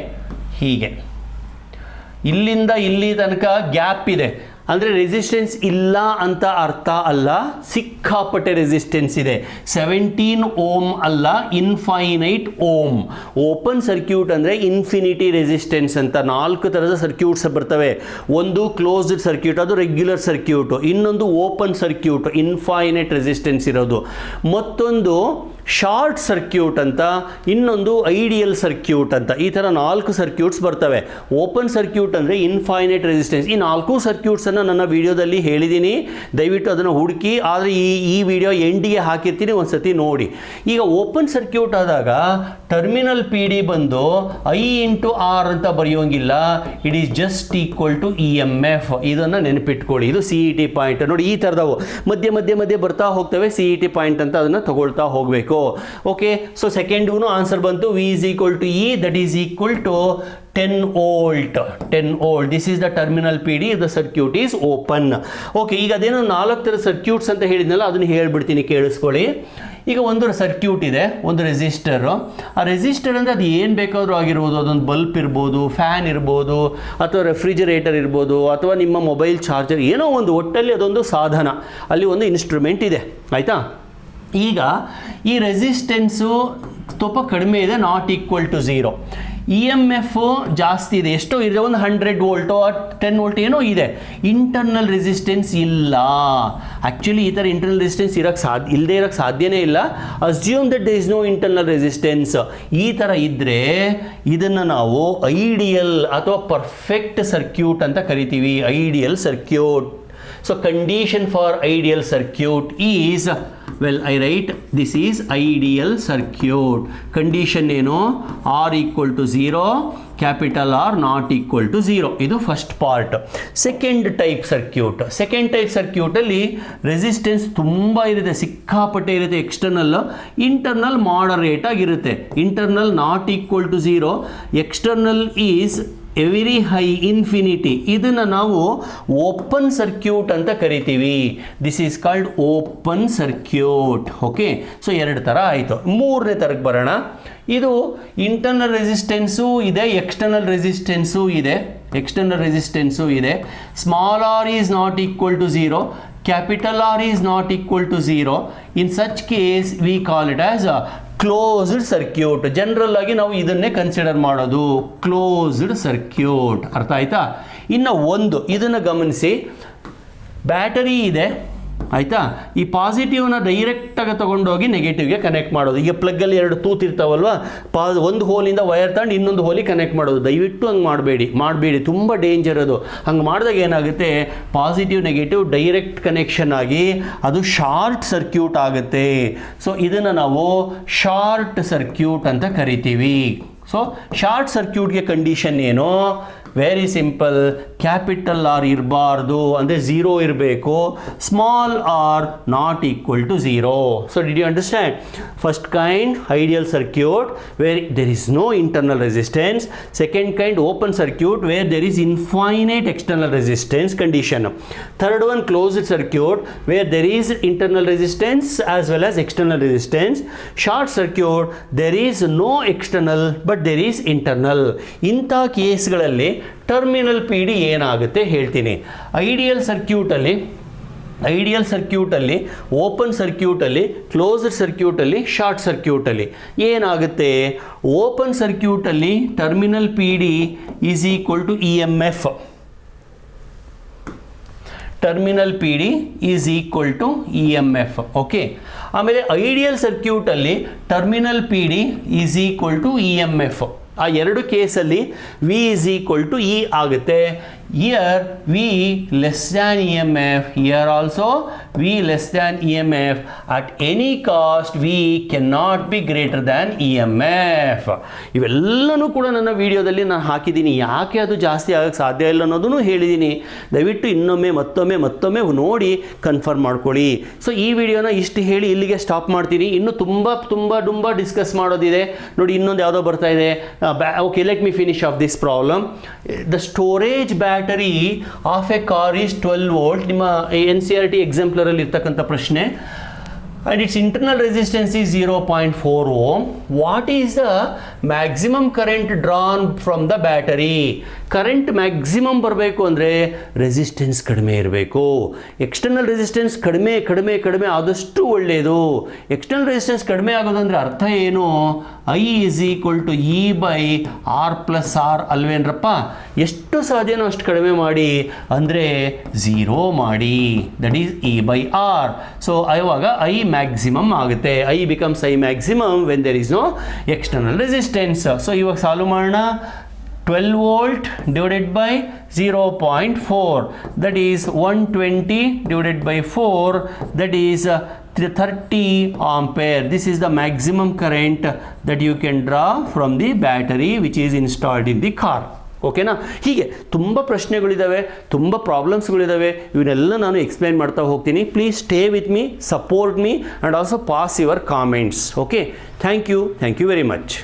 ಇಲ್ಲಿಂದ ಇಲ್ಲಿ ತನಕ ಗ್ಯಾಪ್ ಇದೆ, ಅಂದರೆ ರೆಸಿಸ್ಟೆನ್ಸ್ ಇಲ್ಲ ಅಂತ ಅರ್ಥ ಅಲ್ಲ, ಸಿಕ್ಕಾಪಟ್ಟೆ ರೆಸಿಸ್ಟೆನ್ಸ್ ಇದೆ. 17 ಓಮ್ ಅಲ್ಲ, ಇನ್ಫೈನೈಟ್ ಓಮ್. ಓಪನ್ ಸರ್ಕ್ಯೂಟ್ ಅಂದರೆ ಇನ್ಫಿನಿಟಿ ರೆಸಿಸ್ಟೆನ್ಸ್ ಅಂತ 4 ಥರದ ಸರ್ಕ್ಯೂಟ್ಸ್ ಬರ್ತವೆ. ಒಂದು ಕ್ಲೋಸ್ಡ್ ಸರ್ಕ್ಯೂಟ್, ಅದು ರೆಗ್ಯುಲರ್ ಸರ್ಕ್ಯೂಟು. ಇನ್ನೊಂದು ಓಪನ್ ಸರ್ಕ್ಯೂಟ್, ಇನ್ಫೈನೈಟ್ ರೆಸಿಸ್ಟೆನ್ಸ್ ಇರೋದು. ಮತ್ತೊಂದು ಶಾರ್ಟ್ ಸರ್ಕ್ಯೂಟ್ ಅಂತ, ಇನ್ನೊಂದು ಐಡಿಯಲ್ ಸರ್ಕ್ಯೂಟ್ ಅಂತ. ಈ ಥರ 4 ಸರ್ಕ್ಯೂಟ್ಸ್ ಬರ್ತವೆ. ಓಪನ್ ಸರ್ಕ್ಯೂಟ್ ಅಂದರೆ ಇನ್ಫೈನೈಟ್ ರೆಸಿಸ್ಟೆನ್ಸ್. ಈ 4 ಸರ್ಕ್ಯೂಟ್ಸನ್ನು ನನ್ನ ವಿಡಿಯೋದಲ್ಲಿ ಹೇಳಿದ್ದೀನಿ, ದಯವಿಟ್ಟು ಅದನ್ನು ಹುಡುಕಿ. ಆದರೆ ಈ ವಿಡಿಯೋ ಎಂಡಿಗೆ ಹಾಕಿರ್ತೀನಿ, ಒಂದು ಸತಿ ನೋಡಿ. ಈಗ ಓಪನ್ ಸರ್ಕ್ಯೂಟ್ ಆದಾಗ ಟರ್ಮಿನಲ್ ಪಿ ಡಿ ಬಂದು ಐ ಇಂಟು ಆರ್ ಅಂತ ಬರೆಯೋಂಗಿಲ್ಲ, it is just equal to E M F. ಇದನ್ನು ನೆನಪಿಟ್ಕೊಳ್ಳಿ. ಇದು ಸಿ ಇ ಟಿ ಪಾಯಿಂಟ್ ನೋಡಿ, ಈ ಥರದವು ಮಧ್ಯೆ ಬರ್ತಾ ಹೋಗ್ತವೆ, ಸಿ ಇ ಟಿ ಪಾಯಿಂಟ್ ಅಂತ ಅದನ್ನು ತಗೊಳ್ತಾ ಹೋಗಬೇಕು. ಓಕೆ. ಸೊ ಸೆಕೆಂಡ್ಗೂ ಆನ್ಸರ್ ಬಂತು, V is equal to E, that is equal to 10 volt. This is the terminal P D, the circuit is open. Okay. ಈಗ ಅದೇನೋ 4 ಥರ ಸರ್ಕ್ಯೂಟ್ಸ್ ಅಂತ ಹೇಳಿದ್ನಲ್ಲ, ಅದನ್ನು ಹೇಳ್ಬಿಡ್ತೀನಿ, ಕೇಳಿಸ್ಕೊಳ್ಳಿ. ಈಗ ಒಂದು ಸರ್ಕ್ಯೂಟ್ ಇದೆ, ಒಂದು ರೆಸಿಸ್ಟರು. ಆ ರೆಸಿಸ್ಟರ್ ಅಂದರೆ ಅದು ಏನು ಬೇಕಾದರೂ ಆಗಿರ್ಬೋದು, ಅದೊಂದು ಬಲ್ಬ್ ಇರ್ಬೋದು, ಫ್ಯಾನ್ ಇರ್ಬೋದು, ಅಥವಾ ರೆಫ್ರಿಜರೇಟರ್ ಇರ್ಬೋದು, ಅಥವಾ ನಿಮ್ಮ ಮೊಬೈಲ್ ಚಾರ್ಜರ್, ಏನೋ ಒಂದು, ಒಟ್ಟಲ್ಲಿ ಅದೊಂದು ಸಾಧನ, ಅಲ್ಲಿ ಒಂದು ಇನ್ಸ್ಟ್ರೂಮೆಂಟ್ ಇದೆ, ಆಯಿತಾ. ಈಗ ಈ ರೆಸಿಸ್ಟೆನ್ಸು ಸ್ವಲ್ಪ ಕಡಿಮೆ ಇದೆ, not equal to 0. E M F ಜಾಸ್ತಿ ಇದೆ, ಎಷ್ಟೋ ಇದೆ, ಒಂದು 100 ವೋಲ್ಟು 10 ವೋಲ್ಟ್ ಏನೋ ಇದೆ. ಇಂಟರ್ನಲ್ ರೆಸಿಸ್ಟೆನ್ಸ್ ಇಲ್ಲ. ಆ್ಯಕ್ಚುಲಿ ಈ ಥರ ಇಂಟರ್ನಲ್ ರೆಸಿಸ್ಟೆನ್ಸ್ ಇಲ್ಲದೆ ಇರೋಕ್ಕೆ ಸಾಧ್ಯನೇ ಇಲ್ಲ. Assume that there is no internal resistance. ಈ ಥರ ಇದ್ದರೆ ಇದನ್ನು ನಾವು ಐಡಿಯಲ್ ಅಥವಾ ಪರ್ಫೆಕ್ಟ್ ಸರ್ಕ್ಯೂಟ್ ಅಂತ ಕರಿತೀವಿ, ideal circuit. So condition for ideal circuit is, well, I write this is ideal circuit. Condition ಏನು, R equal to 0, capital R not equal to 0. ಇದು first part. Second type circuit ಅಲ್ಲಿ resistance ತುಂಬ ಇರುತ್ತೆ, ಸಿಕ್ಕಾಪಟ್ಟೆ ಇರುತ್ತೆ. External, internal moderate ಆಗಿರುತ್ತೆ. Internal not equal to 0, external is very high, infinity. ಇದನ್ನು ನಾವು ಓಪನ್ ಸರ್ಕ್ಯೂಟ್ ಅಂತ ಕರಿತೀವಿ. This is called open circuit. Okay. So 2 ಥರ ಆಯಿತು. 3ನೇ ಥರಕ್ಕೆ ಬರೋಣ. ಇದು ಇಂಟರ್ನಲ್ ರೆಸಿಸ್ಟೆನ್ಸು ಇದೆ, ಎಕ್ಸ್ಟರ್ನಲ್ ರೆಸಿಸ್ಟೆನ್ಸು ಇದೆ. Small R is not equal to 0, capital R is not equal to 0. In such case we call it as a closed circuit. General ಆಗಿ ನಾವು ಇದನ್ನೇ ಕನ್ಸಿಡರ್ ಮಾಡೋದು, ಕ್ಲೋಸ್ಡ್ ಸರ್ಕ್ಯೂಟ್. ಅರ್ಥ ಆಯ್ತಾ. ಇನ್ನು ಒಂದು ಇದನ್ನು ಗಮನಿಸಿ, ಬ್ಯಾಟರಿ ಇದೆ, ಆಯಿತಾ. ಈ ಪಾಸಿಟಿವ್ನ ಡೈರೆಕ್ಟಾಗಿ ತೊಗೊಂಡೋಗಿ ನೆಗೆಟಿವ್ಗೆ ಕನೆಕ್ಟ್ ಮಾಡೋದು. ಈಗ ಪ್ಲಗ್ಗಲ್ಲಿ 2 ತೂತು ಇರ್ತಾವಲ್ವ, ಒಂದು ಹೋಲಿಂದ ವೈರ್ ತಗೊಂಡು ಇನ್ನೊಂದು ಹೋಲಿಗೆ ಕನೆಕ್ಟ್ ಮಾಡೋದು. ದಯವಿಟ್ಟು ಹಂಗೆ ಮಾಡಬೇಡಿ, ತುಂಬ ಡೇಂಜರ್ ಅದು. ಹಂಗೆ ಮಾಡಿದಾಗ ಏನಾಗುತ್ತೆ, ಪಾಸಿಟಿವ್ ನೆಗೆಟಿವ್ ಡೈರೆಕ್ಟ್ ಕನೆಕ್ಷನ್ ಆಗಿ ಅದು ಶಾರ್ಟ್ ಸರ್ಕ್ಯೂಟ್ ಆಗುತ್ತೆ. ಸೊ ಇದನ್ನು ನಾವು ಶಾರ್ಟ್ ಸರ್ಕ್ಯೂಟ್ ಅಂತ ಕರಿತೀವಿ. ಸೊ ಶಾರ್ಟ್ ಸರ್ಕ್ಯೂಟ್ಗೆ ಕಂಡೀಷನ್ ಏನು? ವೆರಿ ಸಿಂಪಲ್, ಕ್ಯಾಪಿಟಲ್ ಆರ್ ಇರಬಾರ್ದು, ಅಂದರೆ 0 ಇರಬೇಕು, small R not equal to 0. So did you understand? First kind ideal circuit where there is no internal resistance. Second kind open circuit where there is infinite external resistance condition. Third one closed circuit where there is internal resistance as well as external resistance. Short circuit there is no external but there is internal. ಇಂಥ ಕೇಸ್ಗಳಲ್ಲಿ terminal P D ಏನಾಗುತ್ತೆ ಹೇಳ್ತೀನಿ. Ideal ಸರ್ಕ್ಯೂಟಲ್ಲಿ open ಸರ್ಕ್ಯೂಟಲ್ಲಿ, closed ಸರ್ಕ್ಯೂಟಲ್ಲಿ, short ಸರ್ಕ್ಯೂಟಲ್ಲಿ ಏನಾಗುತ್ತೆ? Open ಸರ್ಕ್ಯೂಟಲ್ಲಿ terminal P D is equal to E M F. Terminal P D is equal to E M F. Okay. ಆಮೇಲೆ ಐಡಿಯಲ್ ಸರ್ಕ್ಯೂಟಲ್ಲಿ terminal P D is equal to E M F. ಆ ಎರಡು ಕೇಸಲ್ಲಿ V is equal to E ಆಗುತ್ತೆ. Here V less than EMF, here also V less than EMF. At any cost V cannot be greater than EMF. ಇವೆಲ್ಲನೂ ಕೂಡ ನನ್ನ ವಿಡಿಯೋದಲ್ಲಿ ನಾನು ಹಾಕಿದ್ದೀನಿ. ಯಾಕೆ ಅದು ಜಾಸ್ತಿ ಆಗೋಕ್ಕೆ ಸಾಧ್ಯ ಇಲ್ಲ ಅನ್ನೋದನ್ನು ಹೇಳಿದ್ದೀನಿ. ದಯವಿಟ್ಟು ಇನ್ನೊಮ್ಮೆ ಮತ್ತೊಮ್ಮೆ ನೋಡಿ ಕನ್ಫರ್ಮ್ ಮಾಡ್ಕೊಳ್ಳಿ. ಸೊ ಈ ವಿಡಿಯೋನ ಇಷ್ಟು ಹೇಳಿ ಇಲ್ಲಿಗೆ ಸ್ಟಾಪ್ ಮಾಡ್ತೀನಿ. ಇನ್ನೂ ತುಂಬ ಡಿಸ್ಕಸ್ ಮಾಡೋದಿದೆ. ನೋಡಿ ಇನ್ನೊಂದು ಯಾವುದೋ ಬರ್ತಾ ಇದೆ. Okay, let me finish of this problem. The storage battery of A car is 12 volt. ನಿಮ್ಮ NCERT ಎಕ್ಸಾಂಪ್ಲರಲ್ಲಿ ಇರ್ತಕ್ಕಂಥ ಪ್ರಶ್ನೆ. and its internal resistance is 0.4 ohm. What is the maximum current drawn from the battery? Current maximum ಬರಬೇಕು ಅಂದರೆ resistance ಕಡಿಮೆ ಇರಬೇಕು. External resistance ಕಡಿಮೆ ಆದಷ್ಟು ಒಳ್ಳೆಯದು. ಎಕ್ಸ್ಟರ್ನಲ್ ರೆಸಿಸ್ಟೆನ್ಸ್ ಕಡಿಮೆ ಆಗೋದಂದರೆ ಅರ್ಥ ಏನು? I is equal to E by R plus R ಅಲ್ವೇನ್ರಪ್ಪ? ಎಷ್ಟು ಸಾಧ್ಯನೋ ಅಷ್ಟು ಕಡಿಮೆ ಮಾಡಿ, ಅಂದರೆ 0 ಮಾಡಿ. That is E by R. So ಇವಾಗ ಐ ಮ್ಯಾಕ್ಸಿಮಮ್ ಆಗುತ್ತೆ. I becomes I maximum when there is no external resistance. So ಇವಾಗ ಸಾಲ್ವ್ ಮಾಡೋಣ. 12 volt divided by 0.4, that is 120 divided by 4, that is 30 ampere. This is the maximum current that you can draw from the battery which is installed in the car. ಓಕೆನಾ? ಹೀಗೆ ತುಂಬ ಪ್ರಶ್ನೆಗಳಿದ್ದಾವೆ, ತುಂಬ ಪ್ರಾಬ್ಲಮ್ಸ್ಗಳಿದ್ದಾವೆ. ಇವನ್ನೆಲ್ಲ ನಾನು explain ಮಾಡ್ತಾ ಹೋಗ್ತೀನಿ. Please stay with me, support me and also pass your comments. Okay, thank you very much.